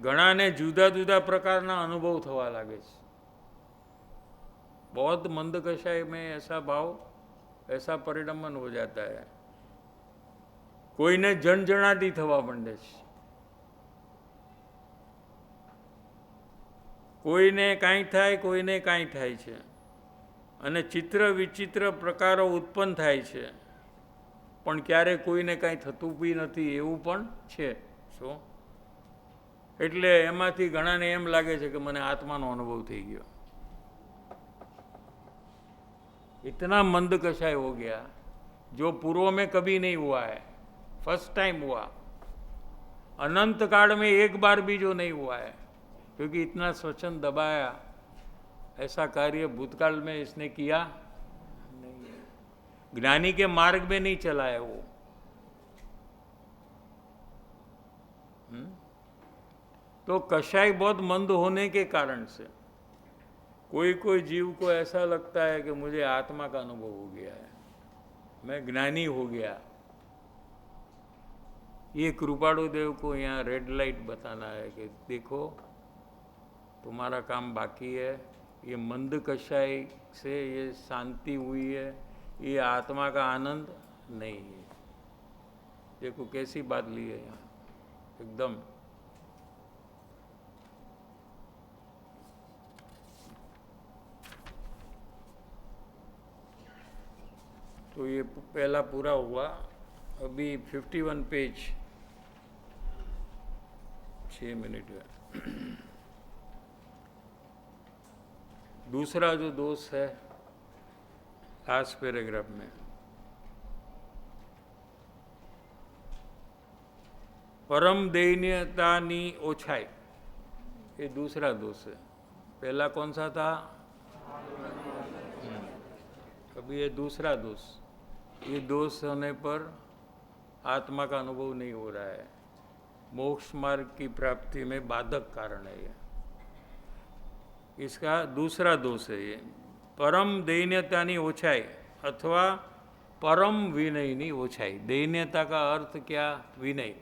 घणाने जुदा जुदा प्रकारना अनुभव थवा लागे छे। बहुत मंद कषाय में ऐसा भाव, ऐसा परिणमन हो जाता है, कोईने जनजनाती थवा मंडे छे, कोईने कांई थाय, कोईने कांई थाय छे, अने चित्र विचित्र प्रकारो उत्पन्न थाय छे, पण क्यारे कोईने कांई थतुं बी नथी एवुं पण छे। शो एटले एमांथी घणाने एम लागे छे के मने आत्मानो अनुभव थई गयो। इतना मंद कषाय हो गया जो पूर्व में कभी नहीं हुआ है, फर्स्ट टाइम हुआ, अनंत काल में एक बार भी जो नहीं हुआ है, क्योंकि इतना स्वच्छंद दबाया, ऐसा कार्य भूतकाल में इसने किया नहीं है, ज्ञानी के मार्ग में नहीं चला है वो। तो कषाय बहुत मंद होने के कारण से कोई कोई जीव को ऐसा लगता है कि मुझे आत्मा का अनुभव हो गया है, मैं ज्ञानी हो गया। ये कृपाणु देव को यहाँ रेड लाइट बताना है कि देखो तुम्हारा काम बाकी है, ये मंद कषाय से ये शांति हुई है, ये आत्मा का आनंद नहीं है। देखो कैसी बात ली है यहाँ एकदम। तो ये पहला पूरा हुआ, अभी 51 पेज 6 मिनट है। दूसरा जो दोष है लास्ट पैराग्राफ में परम दैन्यतानी ओछाई, ये दूसरा दोष है। पहला कौन सा था? अभी ये दूसरा दोष। ये दोष होने पर आत्मा का अनुभव नहीं हो रहा है, मोक्ष मार्ग की प्राप्ति में बाधक कारण है ये। इसका दूसरा दोष है ये, परम दैन्यतानी ओछाई अथवा परम विनयनी ओछाई। दैन्यता का अर्थ क्या? विनय।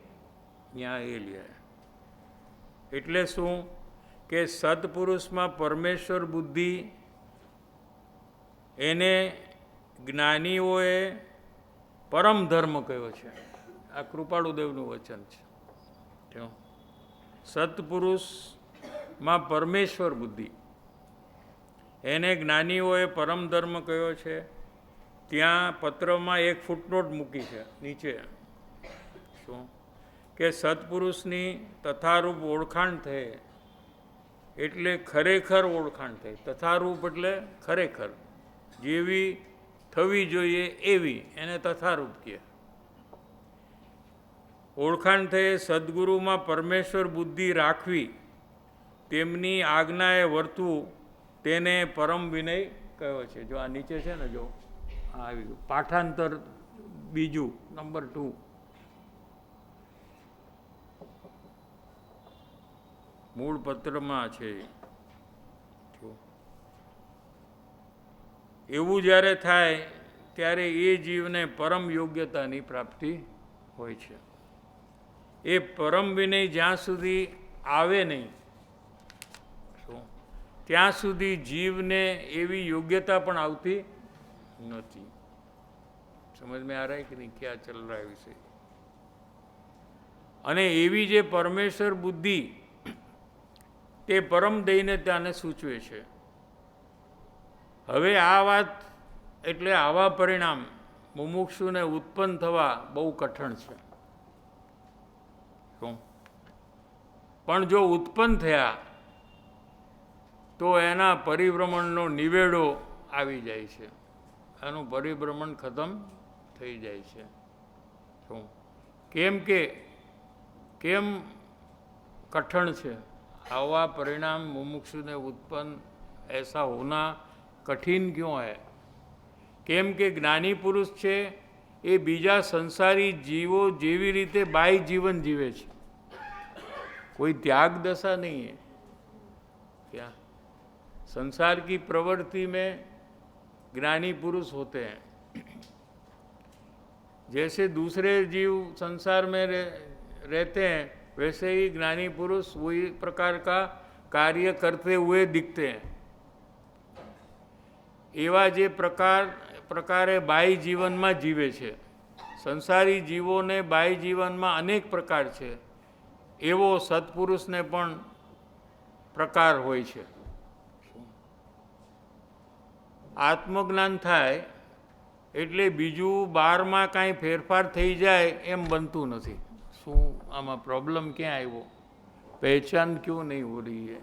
यहाँ એ લે એટલે શું કે સત્પુરુષમાં પરમેશ્વર બુદ્ધિ એને જ્ઞાનીઓએ પરમ ધર્મ કયો છે। આ કૃપાળુદેવનું વચન છે। સત્પુરુષમાં પરમેશ્વર બુદ્ધિ એને જ્ઞાનીઓએ પરમ ધર્મ કયો છે। ત્યાં પત્રમાં એક ફૂટનોટ મૂકી છે નીચે, શું કે સત્પુરુષની તથારૂપ ઓળખાણ થઈ એટલે ખરેખર ઓળખાણ થઈ। તથારૂપ એટલે ખરેખર, જેવી થવી જોઈએ એવી, એને તથારૂપ કહે। ઓળખાણ થઈ સદગુરુમાં પરમેશ્વર બુદ્ધિ રાખવી, તેમની આજ્ઞાએ વર્તવું, તેને પરમ વિનય કયો છે। જો આ નીચે છે ને, જો આ આવી ગયું પાઠાંતર બીજું નંબર 2। મૂળ પત્રમાં છે। એવું જ્યારે થાય ત્યારે એ જીવને પરમ યોગ્યતાની પ્રાપ્તિ હોય છે। એ પરમ વિનય જ્યાં સુધી આવે નહીં, શું ત્યાં સુધી જીવને એવી યોગ્યતા પણ આવતી નથી। સમજ में आ रहा है कि नहीं क्या चल रहा है विषय। અને એવી જે પરમેશ્વર બુદ્ધિ તે પરમ દૈન્યતાને સૂચવે છે। હવે આ વાત એટલે આવા પરિણામ મુમુક્ષુને ઉત્પન્ન થવા બહુ કઠણ છે। શું? પણ જો ઉત્પન્ન થયા તો એના પરિભ્રમણનો નિવેડો આવી જાય છે, આનું પરિભ્રમણ ખતમ થઈ જાય છે। શું? કેમ कठिन છે? आवा परिणाम मुमुक्षु ने उत्पन्न ऐसा होना कठिन क्यों है? केम के ज्ञानी पुरुष छे ए बीजा संसारी जीवो जेवी रीते बाह्य जीवन जीवे छे, कोई त्याग दशा नहीं है। क्या संसार की प्रवृत्ति में ज्ञानी पुरुष होते हैं। जैसे दूसरे जीव संसार में रहते हैं, वैसे ही ज्ञानी पुरुष वही प्रकार का कार्य करते हुए दिखते हैं। एवा जे प्रकारे बाह्य जीवन में जीवे छे। संसारी जीवों ने बाह्य जीवन में अनेक प्रकार छे, एवो सत्पुरुष ने पण प्रकार होय छे। आत्मज्ञान थाय एटले बीजू बारमां कांई फेरफार थई जाए एम बनतुं नथी। शू आमा प्रॉब्लम क्या आयो? पहचान क्यों नहीं हो रही है?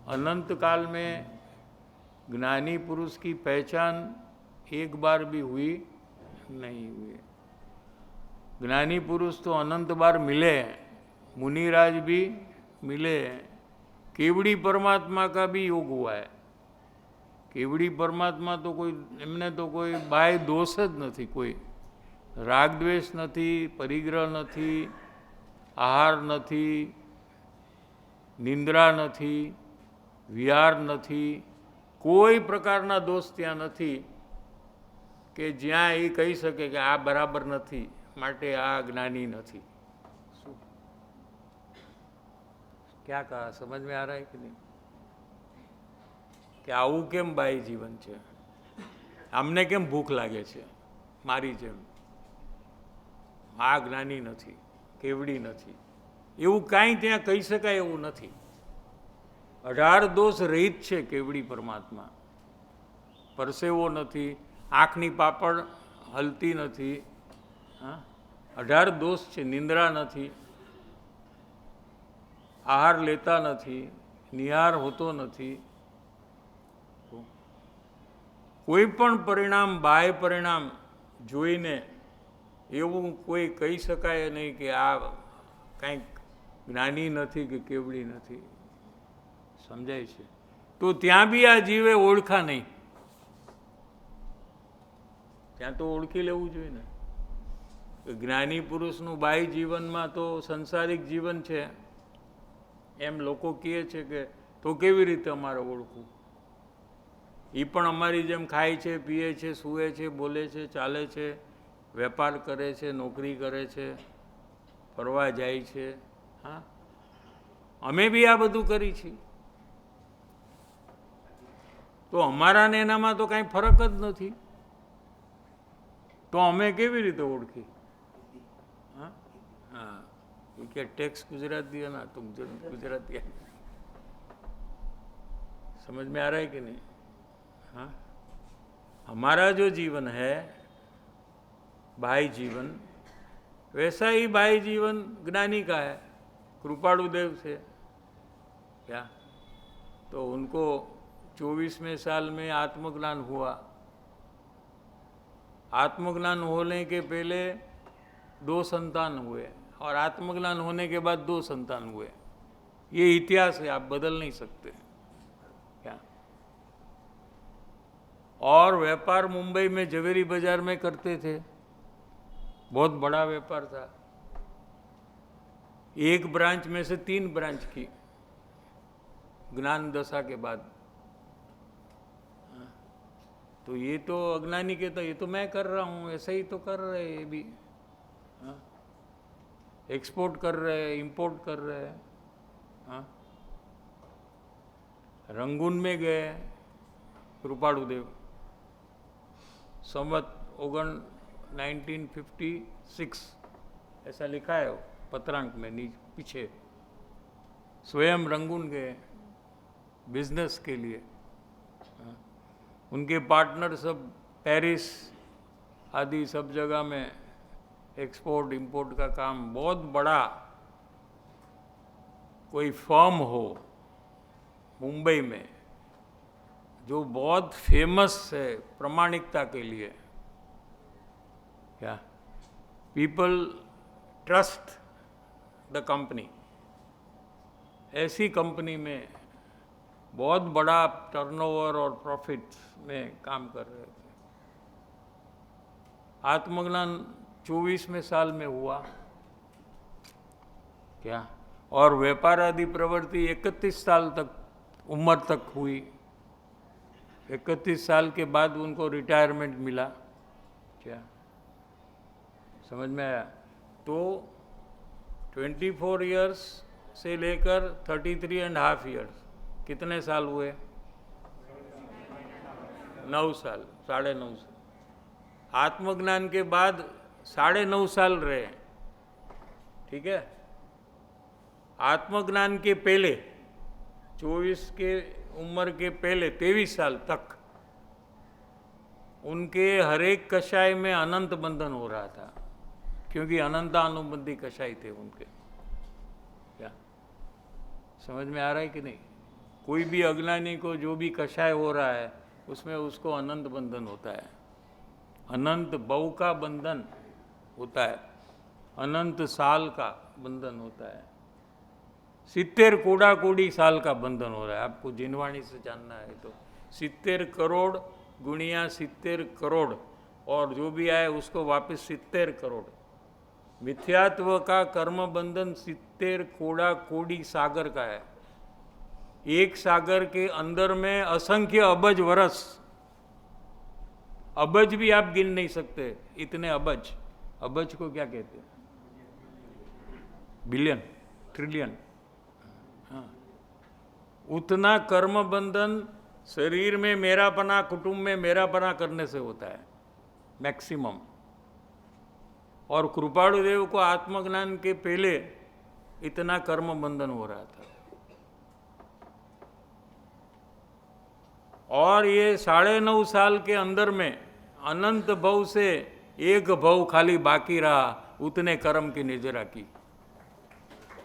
अनंत काल में ज्ञानी पुरुष की पहचान एक बार भी हुई नहीं हुई। ज्ञानी पुरुष तो अनंत बार मिले हैं, मुनिराज भी मिले हैं। केवड़ी परमात्मा का भी योग हुआ है। केवड़ी परमात्मा तो कोई एमने तो कोई बाह्य दोष ज नहीं, कोई राग द्वेष नहीं, परिग्रह नहीं, आहार नहीं, निंद्रा नहीं, विहार नहीं, कोई प्रकारना दोष त्यां नहीं कि ज्यां ए कही सके कि आ बराबर नहीं, माटे आ ज्ञानी नहीं। क्या कहा? समझ में आ रहा है कि नहीं? कि आवुं केम बाह्य जीवन है? अमने केम भूख लागे छे मारी जेम? आ ज्ञानी नहीं, केवड़ी नहीं, एवं कांई त्यां कही शकाय एवं नहीं। 18 दोष रहित छे केवड़ी परमात्मा। परसेवो नहीं, आँखनी पापड़ हलती नहीं, हाँ 18 दोष छे। निंद्रा नहीं, आहार लेता नहीं, निहार होतो नहीं, કોઈ પણ પરિણામ બાહ્ય પરિણામ જોઈને એવું કોઈ કહી શકાય નહીં કે આ કંઈક જ્ઞાની નથી કે કેવડી નથી. સમજાય છે? તો ત્યાં બી આ જીવે ઓળખા નહીં. ત્યાં તો ઓળખી લેવું જોઈએ ને કે જ્ઞાની પુરુષનું બાહ્ય જીવનમાં તો સંસારિક જીવન છે એમ લોકો કહે છે, કે તો કેવી રીતે અમારે ઓળખવું? એ પણ અમારી જેમ ખાય છે, પીએ છે, સૂવે છે, બોલે છે, ચાલે છે, વેપાર કરે છે, નોકરી કરે છે, ફરવા જાય છે. હા, અમે બી આ બધું કરી છીએ. તો અમારા ને એનામાં તો કાંઈ ફરક જ નથી. તો અમે કેવી રીતે ઓળખી? हाँ हाँ, क्या टैक्स गुजरात दिया ना, तुम गुजरात दिया. समझ में आ रहा है कि नहीं? हाँ, हमारा जो जीवन है बाह्य जीवन, वैसा ही बाह्य जीवन ज्ञानी का है. कृपाणुदेव से क्या, तो उनको 24वें साल में आत्मज्ञान हुआ. आत्मज्ञान होने के पहले 2 संतान हुए और आत्मज्ञान होने के बाद 2 संतान हुए. ये इतिहास है, आप बदल नहीं सकते. क्या? और व्यापार मुंबई में जवेरी बाजार में करते थे. बहुत बड़ा व्यापार था. एक ब्रांच में से 3 ब्रांच की ज्ञान दशा के बाद. तो ये तो अज्ञानी कहता ये तो मैं कर रहा हूँ, ऐसा ही तो कर रहे हैं ये भी. हाँ, एक्सपोर्ट कर रहे हैं, इंपोर्ट कर रहे हैं. हाँ, रंगून में गए कृपाणुदेव संवत 1956 ऐसा लिखा है पत्रांक में पीछे. स्वयं रंगून गए बिजनेस के लिए. उनके पार्टनर सब पेरिस आदि सब जगह में एक्सपोर्ट इंपोर्ट का काम. बहुत बड़ा कोई फर्म हो मुंबई में जो बहुत फेमस है प्रामाणिकता के लिए. क्या? People trust the company. ऐसी कंपनी में बहुत बड़ा टर्नओवर और प्रॉफिट में काम कर रहे थे. आत्मज्ञान 24वें साल में हुआ. क्या? और व्यापार आदि प्रवृत्ति 31 साल तक उम्र तक हुई. 31 साल के बाद उनको रिटायरमेंट मिला. क्या समझ में आया? तो 24 इयर्स से लेकर 33.5 इयर्स कितने साल हुए? 9 साल, 9.5 साल. आत्मज्ञान के बाद 9.5 साल रहे. ठीक है. आत्मज्ञान के पहले 24 के उम्र के पहले 23 साल तक उनके हर एक कषाय में अनंत बंधन हो रहा था, क्योंकि अनंतानुबंधी कषाय थे उनके. क्या समझ में आ रहा है कि नहीं? कोई भी अज्ञानी को जो भी कषाय हो रहा है उसमें उसको अनंत बंधन होता है. अनंत बहु का बंधन होता है, अनंत साल का बंधन होता है. 70 कोड़ा-कोड़ी साल का बंधन हो रहा है. आपको जिनवाणी से जानना है तो 70 करोड़ गुणिया 70 करोड़ और जो भी आए उसको वापस 70 करोड़. मिथ्यात्व का कर्म बंधन 70 कोड़ा-कोड़ी सागर का है. एक सागर के अंदर में असंख्य अबज वर्ष, अबज भी आप गिन नहीं सकते इतने अबज. अबज को क्या कहते हैं? Billion, trillion. हाँ, उतना कर्म बंधन शरीर में मेरापना, कुटुंब में मेरापना करने से होता है मैक्सिमम. और कृपाणुदेव को आत्मज्ञान के पहले इतना कर्म बंधन हो रहा था. और ये 9.5 साल के अंदर में अनंत भव से एक भव खाली बाकी रहा उतने कर्म की निजरा की.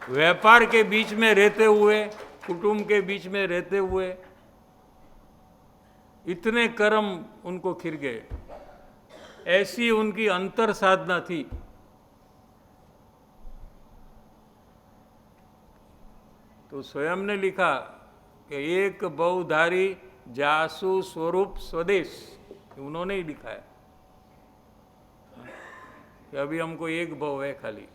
व्यापार के बीच में रहते हुए, कुटुंब के बीच में रहते हुए इतने कर्म उनको खिर गए, ऐसी उनकी अंतर साधना थी। तो स्वयं ने लिखा कि एक बहुधारी जासु स्वरूप स्वदेश, उन्होंने ही लिखा है कि अभी हमको एक भव है खाली,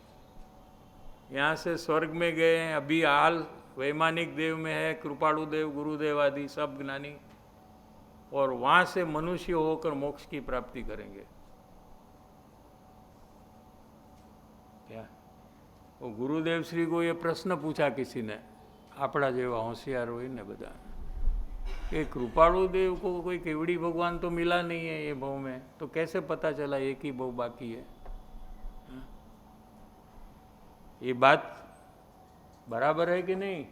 यहाँ से स्वर्ग में गए हैं, अभी हाल वैमानिक देव में है, कृपाणु देव, गुरुदेव आदि सब ज्ञानी, और वहाँ से मनुष्य होकर मोक्ष की प्राप्ति करेंगे। क्या वो गुरुदेव श्री को ये प्रश्न पूछा किसी ने, આપણા જેવા હોશિયાર હોય ને બધા, कि कृपाणु देव को कोई केवड़ी भगवान तो मिला नहीं है ये भव में, तो कैसे पता चला एक ही भव बाकी है? ये बात बराबर है कि नहीं?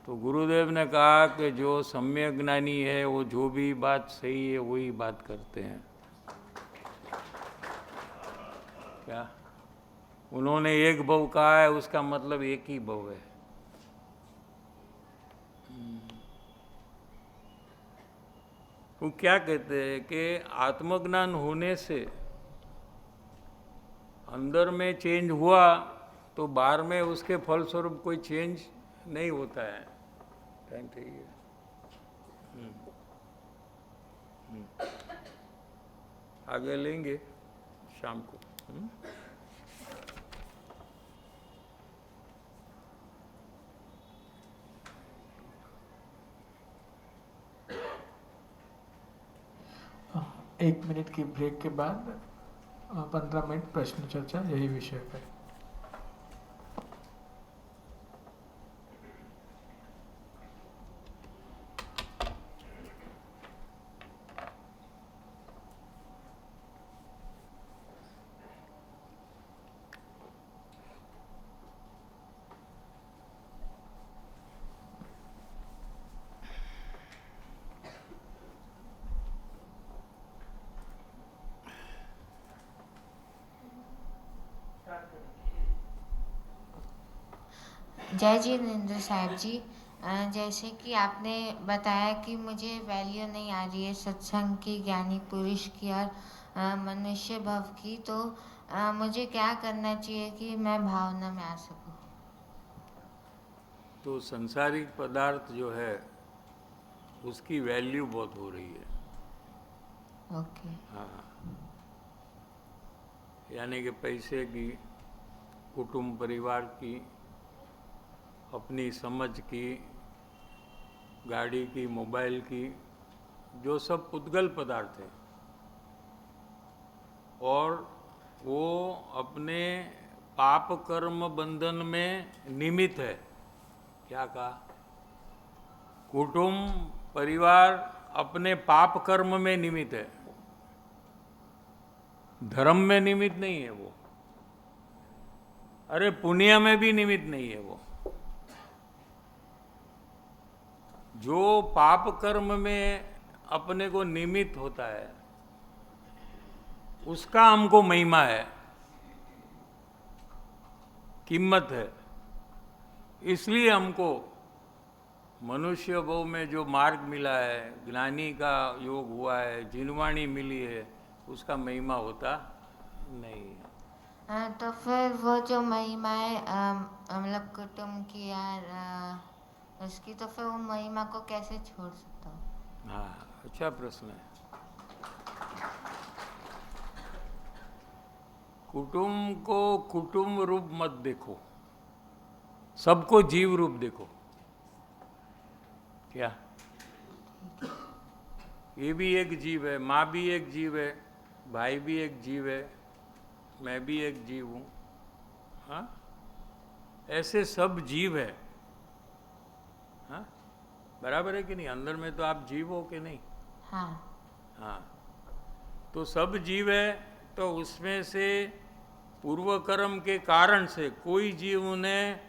तो गुरुदेव ने कहा कि जो सम्यक ज्ञानी है वो जो भी बात सही है वही बात करते हैं। क्या उन्होंने एक भव कहा है, उसका मतलब एक ही भव है। वो क्या कहते हैं कि आत्मज्ञान होने से अंदर में चेंज हुआ तो बाहर में उसके फलस्वरूप कोई चेंज नहीं होता है। टाइम થઈ ગયો। आगे लेंगे शाम को। एक मिनट की ब्रेक के बाद 15 मिनट प्रश्न चर्चा यही विषय पर। जय जिनेंद्र साहब जी, जैसे कि आपने बताया कि मुझे वैल्यू नहीं आ रही है सत्संग की, ज्ञानी पुरुष की और मनुष्य भव की, तो मुझे क्या करना चाहिए कि मैं भावना में आ सकूं? तो संसारिक पदार्थ जो है उसकी वैल्यू बहुत हो रही है। ओके। हाँ, यानी कि पैसे की, कुटुंब परिवार की, अपनी समझ की, गाड़ी की, मोबाइल की, जो सब पुद्गल पदार्थ है, और वो अपने पाप कर्म बंधन में निमित्त है। क्या कहा? कुटुंब परिवार अपने पाप कर्म में निमित्त है, धर्म में निमित्त नहीं है वो। अरे पुण्य में भी निमित्त नहीं है वो। जो पाप कर्म में अपने को निमित्त होता है उसका हमको महिमा है, कीमत है। इसलिए हमको मनुष्य भव में जो मार्ग मिला है, ज्ञानी का योग हुआ है, जिनवाणी मिली है, उसका महिमा होता नहीं है। तो फिर वो जो महिमा है मतलब कुटुंब की या उसकी, तो फिर वो महिमा को कैसे छोड़ सकता हूँ? हाँ, अच्छा प्रश्न है। कुटुंब को कुटुंब रूप मत देखो, सबको जीव रूप देखो। क्या? ये भी एक जीव है, माँ भी एक जीव है, भाई भी एक जीव है, मैं भी एक जीव हूँ। हाँ, ऐसे सब जीव है। हाँ, बराबर है कि नहीं? अंदर में तो आप जीव हो कि नहीं? हाँ। हाँ, तो सब जीव है, तो उसमें से पूर्व कर्म के कारण से कोई जीव ने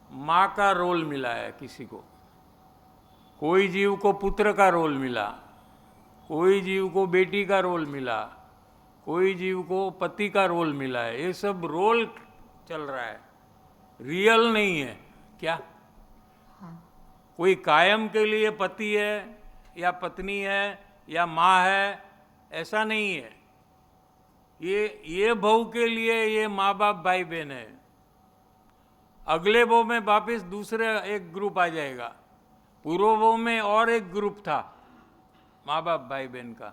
माँ का रोल मिला है किसी को, कोई जीव को पुत्र का रोल मिला, कोई जीव को बेटी का रोल मिला, कोई जीव को पति का रोल मिला है। ये सब रोल चल रहा है, रियल नहीं है। क्या? हाँ। कोई कायम के लिए पति है, या पत्नी है या माँ है, ऐसा नहीं है। ये भव के लिए ये माँ बाप भाई बहन है। अगले भव में वापिस दूसरे एक ग्रुप आ जाएगा। पूर्व भव में और एक ग्रुप था माँ बाप भाई बहन का,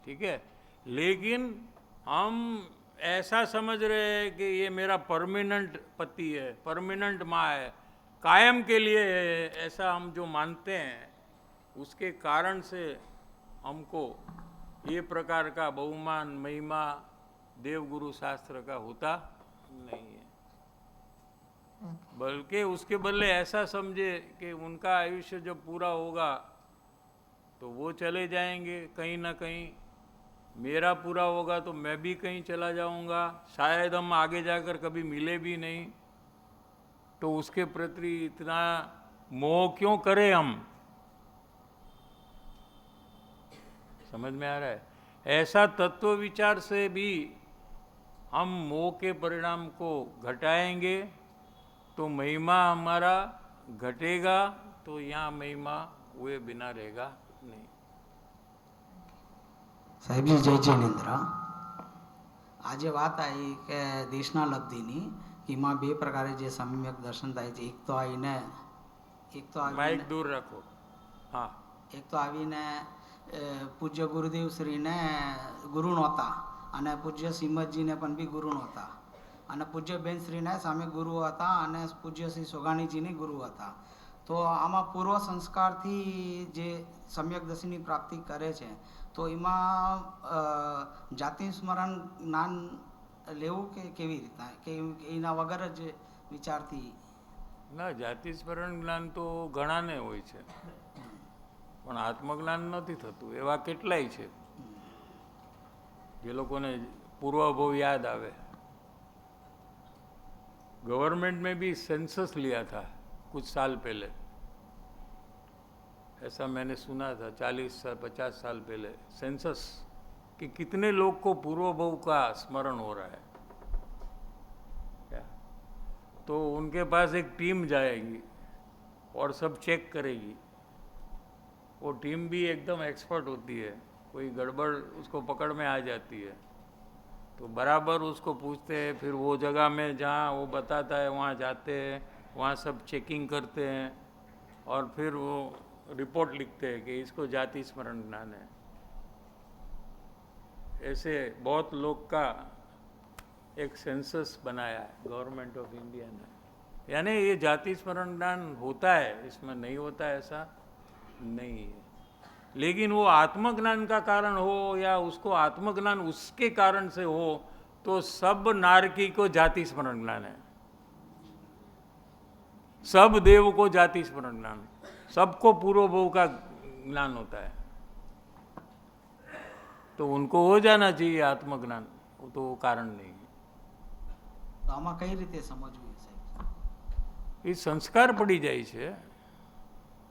ठीक है। लेकिन हम ऐसा समझ रहे हैं कि ये मेरा परमानेंट पति है, परमानेंट माँ है, कायम के लिए है, ऐसा हम जो मानते हैं, उसके कारण से हमको ये प्रकार का बहुमान महिमा देवगुरु शास्त्र का होता नहीं है। बल्कि उसके बदले ऐसा समझे कि उनका आयुष्य जब पूरा होगा तो वो चले जाएंगे कहीं ना कहीं, मेरा पूरा होगा तो मैं भी कहीं चला जाऊंगा, शायद हम आगे जाकर कभी मिले भी नहीं, तो उसके प्रति इतना मोह क्यों करें हम? समझ में आ रहा है? ऐसा तत्व विचार से भी हम मोह के परिणाम को घटाएंगे तो महिमा हमारा घटेगा, तो यहाँ महिमा हुए बिना रहेगा नहीं। સાહેબજી જય જૈનેન્દ્ર, આજે વાત આવી કે દેશના લબ્ધિની એમાં બે પ્રકારે જે સમ્યક દર્શન થાય છે. એક તો माइक दूर रखो। हाँ, એક તો આવીને પૂજ્ય ગુરુદેવ શ્રીને ગુરુ નહોતા અને પૂજ્ય શ્રીમદજીને પણ બી ગુરુ નહોતા અને પૂજ્ય બેન શ્રીને સામે ગુરુ હતા અને પૂજ્ય શ્રી સોગાણીજીને ગુરુ હતા. તો આમાં પૂર્વ સંસ્કારથી જે સમ્યક દર્શનની પ્રાપ્તિ કરે છે તો એમાં જાતિ સ્મરણ જ્ઞાન લેવું કે કેવી રીતના, કે એના વગર જ વિચારથી? ના, જાતિ સ્મરણ જ્ઞાન તો ઘણાને હોય છે, પણ આત્મજ્ઞાન નથી થતું. એવા કેટલાય છે જે લોકોને પૂર્વભવ याद आवे। गवर्नमेंट में भी सेंसस लिया था कुछ साल पहले, ऐसा मैंने सुना था, 40-50 साल पहले सेंसस, कि कितने लोग को पूर्वभव का स्मरण हो रहा है क्या। तो उनके पास एक टीम जाएगी और सब चेक करेगी। वो टीम भी एकदम एक्सपर्ट होती है, कोई गड़बड़ उसको पकड़ में आ जाती है तो बराबर उसको पूछते हैं, फिर वो जगह में जहाँ वो बताता है वहाँ जाते हैं, वहाँ सब चेकिंग करते हैं और फिर वो रिपोर्ट लिखते हैं कि इसको जाति स्मरण ज्ञान है। ऐसे बहुत लोग का एक सेंसस बनाया है गवर्नमेंट ऑफ इंडिया ने, यानी ये जाति स्मरण ज्ञान होता है, इसमें नहीं होता ऐसा नहीं है। लेकिन वो आत्मज्ञान का कारण हो या उसको आत्मज्ञान उसके कारण से हो, तो सब नारकी को जाति स्मरण ज्ञान है, सब देव को जाति स्मरण ज्ञान, सबको पूर्वभव का ज्ञान होता है, तो उनको हो जाना चाहिए आत्मज्ञान, वो तो कारण नहीं है। તો આમાં કઈ રીતે સમજવું સાહેબ? એ સંસ્કાર પડી જાય છે।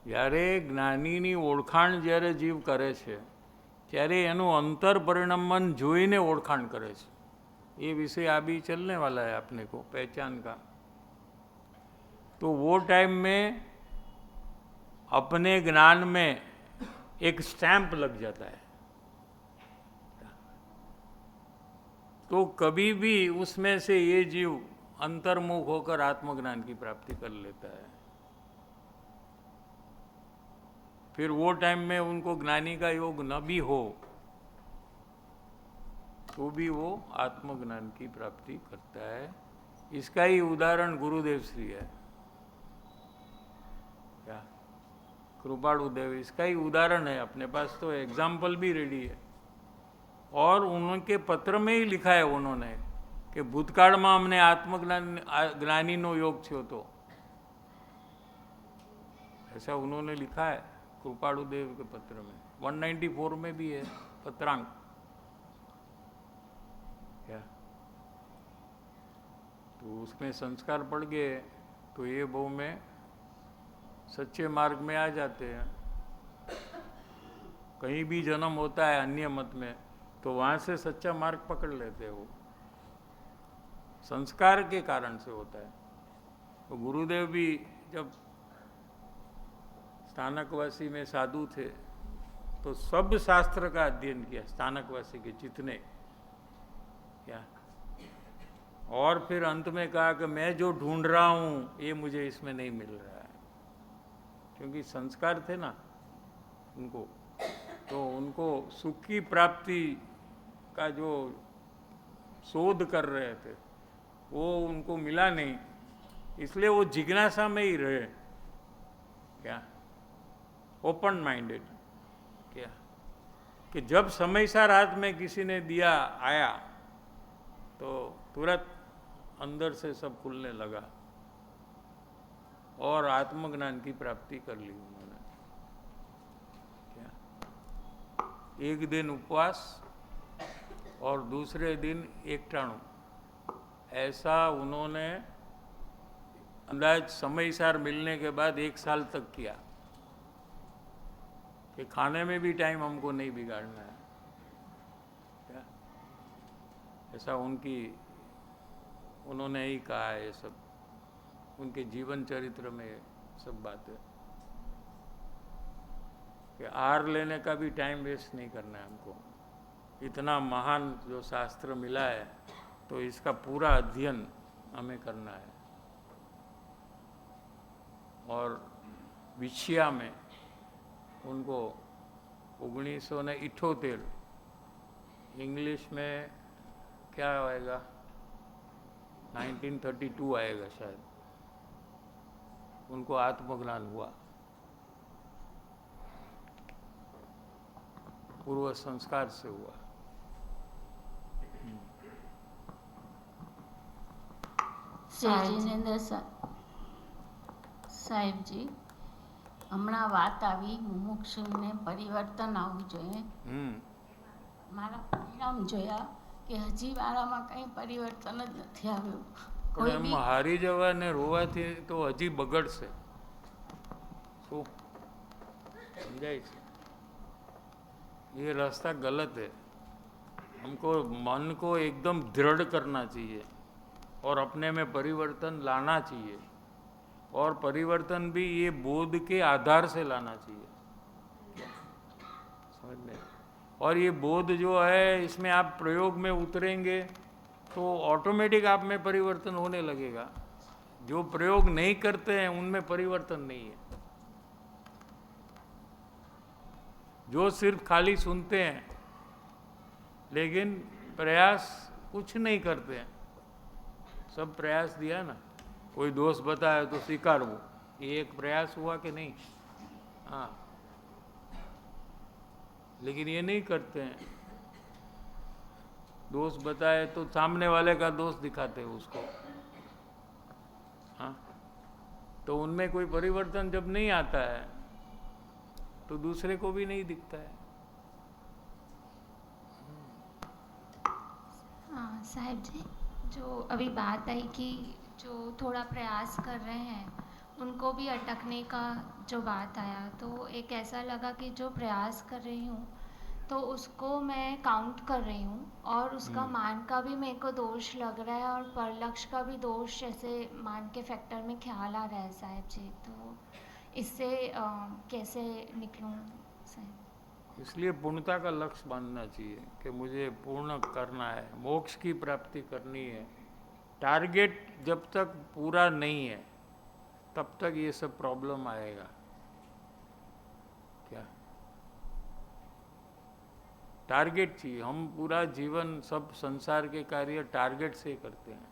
જ્યારે જ્ઞાનીની ઓળખાણ જ્યારે જીવ કરે છે ત્યારે એનું અંતર પરિણમન જોઈને ઓળખાણ કરે છે। ये विषय अभी चलने वाला है अपने को पहचान का। तो वो टाइम में अपने ज्ञान में एक स्टैंप लग जाता है, तो कभी भी उसमें से ये जीव अंतर्मुख होकर आत्मज्ञान की प्राप्ति कर लेता है। फिर वो टाइम में उनको ज्ञानी का योग न भी हो तो भी वो आत्मज्ञान की प्राप्ति करता है। इसका ही उदाहरण गुरुदेव श्री है, क्या कृपाणु देव, इसका ही उदाहरण है। अपने पास तो एग्जाम्पल भी रेडी है और उनके पत्र में ही लिखा है उन्होंने कि भूतकाल में हमने आत्मज्ञान ज्ञानी नो योग थयो तो, ऐसा उन्होंने लिखा है कृपाणु देव के पत्र में। 194 में भी है पत्रांक, क्या तो उसमें संस्कार पड़ गए तो ये बहु में सच्चे मार्ग में आ जाते हैं। कहीं भी जन्म होता है अन्य मत में तो वहाँ से सच्चा मार्ग पकड़ लेते हैं, वो संस्कार के कारण से होता है। तो गुरुदेव भी जब स्थानकवासी में साधु थे तो सब शास्त्र का अध्ययन किया, स्थानकवासी के जितने, क्या, और फिर अंत में कहा कि मैं जो ढूंढ रहा हूँ ये मुझे इसमें नहीं मिल रहा है, क्योंकि संस्कार थे ना उनको, तो उनको सुख की प्राप्ति का जो शोध कर रहे थे वो उनको मिला नहीं, इसलिए वो जिज्ञासा में ही रहे, क्या, ओपन माइंडेड, क्या, कि जब समयसार हाथ में किसी ने दिया आया तो तुरंत अंदर से सब खुलने लगा और आत्मज्ञान की प्राप्ति कर ली उन्होंने। क्या, एक दिन उपवास और दूसरे दिन एकटाणु, ऐसा उन्होंने अंदाज समयसार मिलने के बाद 1 साल तक किया कि खाने में भी टाइम हमको नहीं बिगाड़ना है, क्या, ऐसा उन्होंने ही कहा है, ये सब उनके जीवन चरित्र में सब बातें, कि आहार लेने का भी टाइम वेस्ट नहीं करना है हमको, इतना महान जो शास्त्र मिला है तो इसका पूरा अध्ययन हमें करना है। और विछिया में उनको 1978, इंग्लिश में क्या आएगा, 1932 आएगा शायद, उनको आत्मज्ञान हुआ, पूर्व संस्कार से हुआ। શ્રી જીનેન્દ્ર સાહેબજી, હમણાં વાત આવી મુમુક્ષુને પરિવર્તન આવવું જોઈએ. મારા પરિણામ જોયા કે હજી મારામાં કંઈ પરિવર્તન જ નથી આવ્યું. પણ એમ હારી જવા ને રોવાથી તો હજી બગડશે, શું સમજાય છે? ये रास्ता गलत है, हमको मन को एकदम दृढ़ करना चाहिए और अपने में परिवर्तन लाना चाहिए, और परिवर्तन भी ये बोध के आधार से लाना चाहिए, समझ में? और ये बोध जो है इसमें आप प्रयोग में उतरेंगे तो ऑटोमेटिक आप में परिवर्तन होने लगेगा। जो प्रयोग नहीं करते हैं उनमें परिवर्तन नहीं है, जो सिर्फ खाली सुनते हैं लेकिन प्रयास कुछ नहीं करते हैं। सब प्रयास दिया ना, कोई दोष बताया तो स्वीकारવું, ये एक प्रयास हुआ कि नहीं? हाँ, लेकिन ये नहीं करते हैं। दोष बताए तो सामने वाले का दोष दिखाते हैं उसको, हाँ, तो उनमें कोई परिवर्तन जब नहीं आता है तो दूसरे को भी नहीं दिखता है। हाँ साहब जी, जो अभी बात आई कि जो थोड़ा प्रयास कर रहे हैं उनको भी अटकने का जो बात आया, तो एक ऐसा लगा कि जो प्रयास कर रही हूँ तो उसको मैं काउंट कर रही हूँ और उसका मान का भी मेरे को दोष लग रहा है और परलक्ष्य का भी दोष जैसे मान के फैक्टर में ख्याल आ रहा है साहब जी, तो इससे कैसे निकलूँ साहब? इसलिए पूर्णता का लक्ष्य बांधना चाहिए कि मुझे पूर्ण करना है, मोक्ष की प्राप्ति करनी है। टारगेट जब तक पूरा नहीं है तब तक ये सब प्रॉब्लम आएगा। क्या टारगेट चाहिए? हम पूरा जीवन सब संसार के कार्य टारगेट से करते हैं।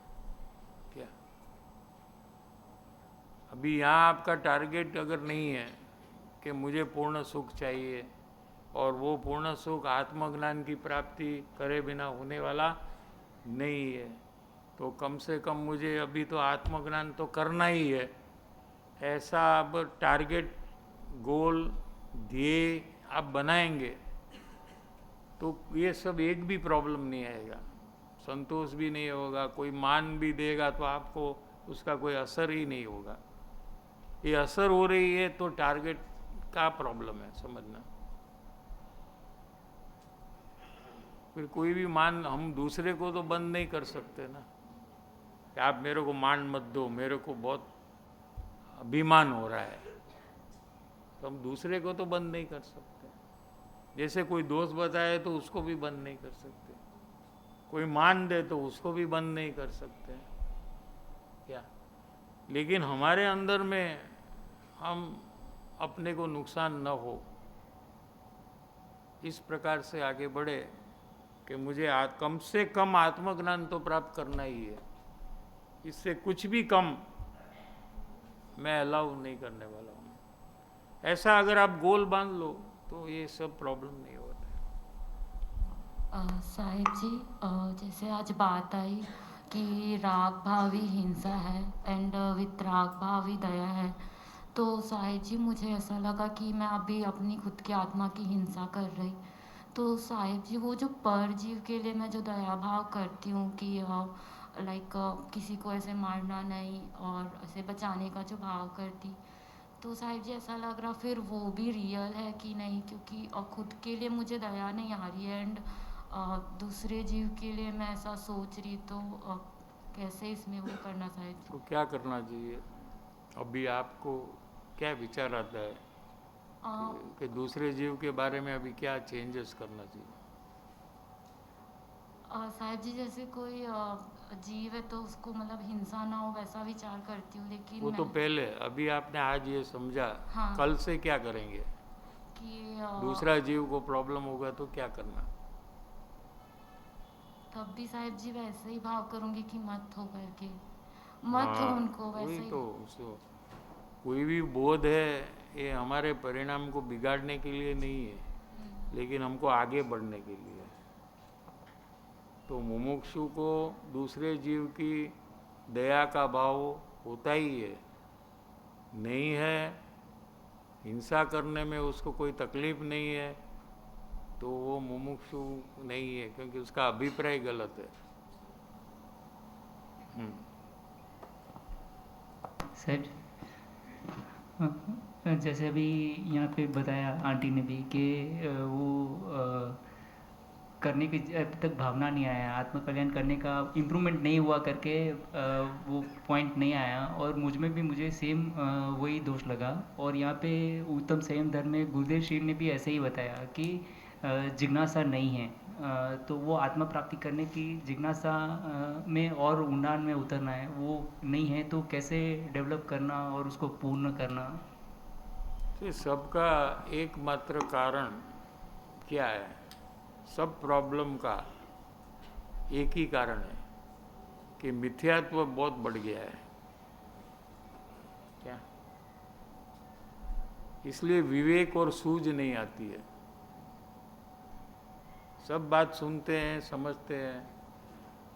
क्या अभी यहाँ आपका टारगेट अगर नहीं है कि मुझे पूर्ण सुख चाहिए और वो पूर्ण सुख आत्मज्ञान की प्राप्ति करे बिना होने वाला नहीं है, तो कम से कम मुझे अभी तो आत्मज्ञान तो करना ही है, ऐसा अब टारगेट, गोल, ध्येय आप बनाएंगे तो ये सब एक भी प्रॉब्लम नहीं आएगा, संतोष भी नहीं होगा, कोई मान भी देगा तो आपको उसका कोई असर ही नहीं होगा। ये असर हो रही है तो टारगेट का प्रॉब्लम है, समझना। फिर कोई भी मान, हम दूसरे को तो बंद नहीं कर सकते ना कि आप मेरे को मान मत दो, मेरे को बहुत अभिमान हो रहा है, तो हम दूसरे को तो बंद नहीं कर सकते। जैसे कोई दोस्त बताए तो उसको भी बंद नहीं कर सकते, कोई मान दे तो उसको भी बंद नहीं कर सकते क्या। लेकिन हमारे अंदर में हम अपने को नुकसान न हो इस प्रकार से आगे बढ़े कि मुझे कम से कम आत्मज्ञान तो प्राप्त करना ही है, इससे कुछ भी कम मैं अलाउ नहीं करने वाला हूँ। ऐसा अगर आप गोल बांध लो तो ये सब प्रॉब्लम नहीं होता। साहिब जी, जैसे आज बात आई कि राग भाव ही हिंसा है एंड विथ राग भाव ही दया है, तो साहिब जी मुझे ऐसा लगा कि मैं अभी अपनी खुद की आत्मा की हिंसा कर रही। तो साहिब जी वो जो पर जीव के लिए मैं जो दया भाव करती हूँ कि लाइक किसी को ऐसे मारना नहीं और ऐसे बचाने का जो भाव करती, तो साहिब जी ऐसा लग रहा फिर वो भी रियल है कि नहीं, क्योंकि खुद के लिए मुझे दया नहीं आ रही है एंड दूसरे जीव के लिए मैं ऐसा सोच रही, तो कैसे इसमें वो करना साहिब जी? तो क्या करना चाहिए अभी आपको, क्या विचार आता है कि दूसरे जीव के बारे में अभी क्या चेंजेस करना चाहिए? साहिब जी जैसे कोई जीव है तो उसको मतलब हिंसा ना हो वैसा विचार करती हूँ, लेकिन वो तो पहले, अभी आपने आज ये समझा, हाँ। कल से क्या करेंगे? कि दूसरा जीव को प्रॉब्लम होगा तो क्या करना? तब भी साहिब जी वैसे ही भाव करूँगी कि मत हो करके, मत हो उनको वैसे वही ही। तो कोई भी बोध है ये हमारे परिणाम को बिगाड़ने के लिए नहीं है, लेकिन हमको आगे बढ़ने के लिए। तो मुमुक्षु को दूसरे जीव की दया का भाव होता ही है, नहीं है हिंसा करने में उसको कोई तकलीफ नहीं है तो वो मुमुक्षु नहीं है, क्योंकि उसका अभिप्राय गलत है। सर जैसे अभी यहाँ पे बताया आंटी ने भी कि वो करने की अभी तक भावना नहीं आया, आत्मकल्याण करने का इम्प्रूवमेंट नहीं हुआ करके वो पॉइंट नहीं आया, और मुझ में भी मुझे सेम वही दोष लगा। और यहाँ पे उत्तम संयम धर्म में गुरुदेव श्री ने भी ऐसे ही बताया कि जिज्ञासा नहीं है, तो वो आत्मा प्राप्ति करने की जिज्ञासा में और ऊंडान में उतरना है, वो नहीं है तो कैसे डेवलप करना और उसको पूर्ण करना? तो सबका एकमात्र कारण क्या है? सब प्रॉब्लम का एक ही कारण है कि मिथ्यात्व बहुत बढ़ गया है क्या, इसलिए विवेक और सूझ नहीं आती है। सब बात सुनते हैं समझते हैं,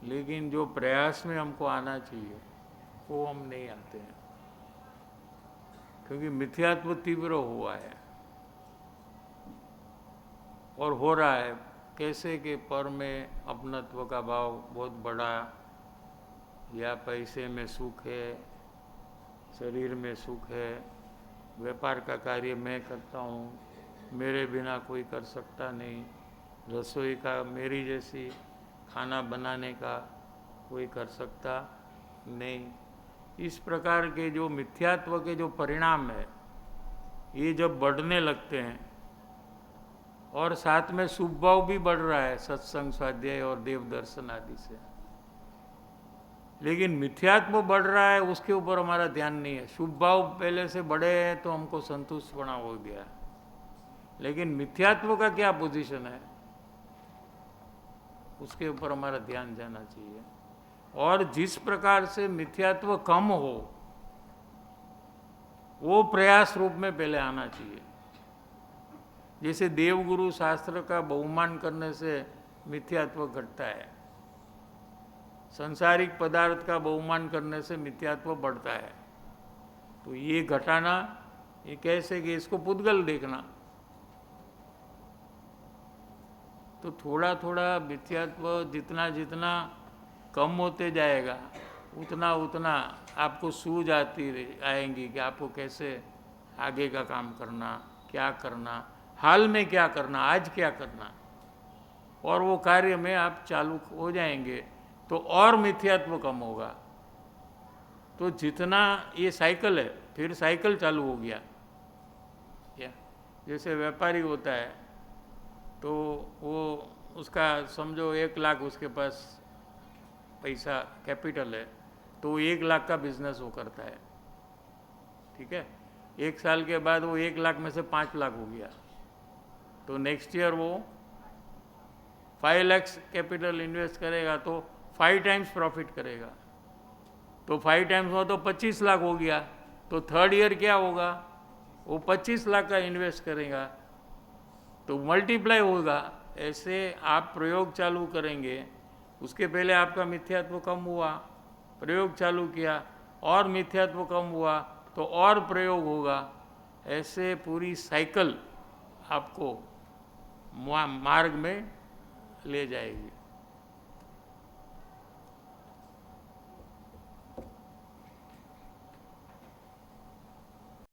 लेकिन जो प्रयास में हमको आना चाहिए वो हम नहीं आते हैं, क्योंकि मिथ्यात्व तीव्र हुआ है और हो रहा है। कैसे कि पर में अपनत्व का भाव बहुत बड़ा, या पैसे में सुख है, शरीर में सुख है, व्यापार का कार्य मैं करता हूँ, मेरे बिना कोई कर सकता नहीं, रसोई का मेरी जैसी खाना बनाने का कोई कर सकता नहीं। इस प्रकार के जो मिथ्यात्व के जो परिणाम है ये जब बढ़ने लगते हैं, और साथ में शुभ भाव भी बढ़ रहा है सत्संग स्वाध्याय और देव दर्शन आदि से, लेकिन मिथ्यात्व बढ़ रहा है उसके ऊपर हमारा ध्यान नहीं है। शुभ भाव पहले से बढ़े हैं तो हमको संतुष्ट बना हो गया, लेकिन मिथ्यात्व का क्या पोजीशन है उसके ऊपर हमारा ध्यान जाना चाहिए। और जिस प्रकार से मिथ्यात्व कम हो वो प्रयास रूप में पहले आना चाहिए। जैसे देवगुरु शास्त्र का बहुमान करने से मिथ्यात्व घटता है, संसारिक पदार्थ का बहुमान करने से मिथ्यात्व बढ़ता है। तो ये घटाना, ये कैसे कि इसको पुद्गल देखना, तो थोड़ा थोड़ा मिथ्यात्व जितना जितना कम होते जाएगा उतना उतना आपको सूझ आएंगी कि आपको कैसे आगे का काम करना, क्या करना, हाल में क्या करना, आज क्या करना, और वो कार्य में आप चालू हो जाएंगे तो और मिथ्यात्व कम होगा। तो जितना ये साइकिल है, फिर साइकिल चालू हो गया, जैसे व्यापारी होता है तो वो उसका समझो 1 लाख उसके पास पैसा कैपिटल है, तो 1 लाख का बिजनेस वो करता है, ठीक है। 1 साल के बाद वो 1 लाख में से 5 लाख हो गया, तो नेक्स्ट ईयर वो 5 लाख कैपिटल इन्वेस्ट करेगा तो 5 टाइम्स प्रॉफिट करेगा, तो 5 टाइम्स हुआ तो 25 लाख हो गया, तो थर्ड ईयर क्या होगा, वो 25 लाख का इन्वेस्ट करेगा तो मल्टीप्लाई होगा। ऐसे आप प्रयोग चालू करेंगे, उसके पहले आपका मिथ्यात्व कम हुआ, प्रयोग चालू किया और मिथ्यात्व कम हुआ तो और प्रयोग होगा, ऐसे पूरी साइकिल आपको मार्ग में ले जाएगी।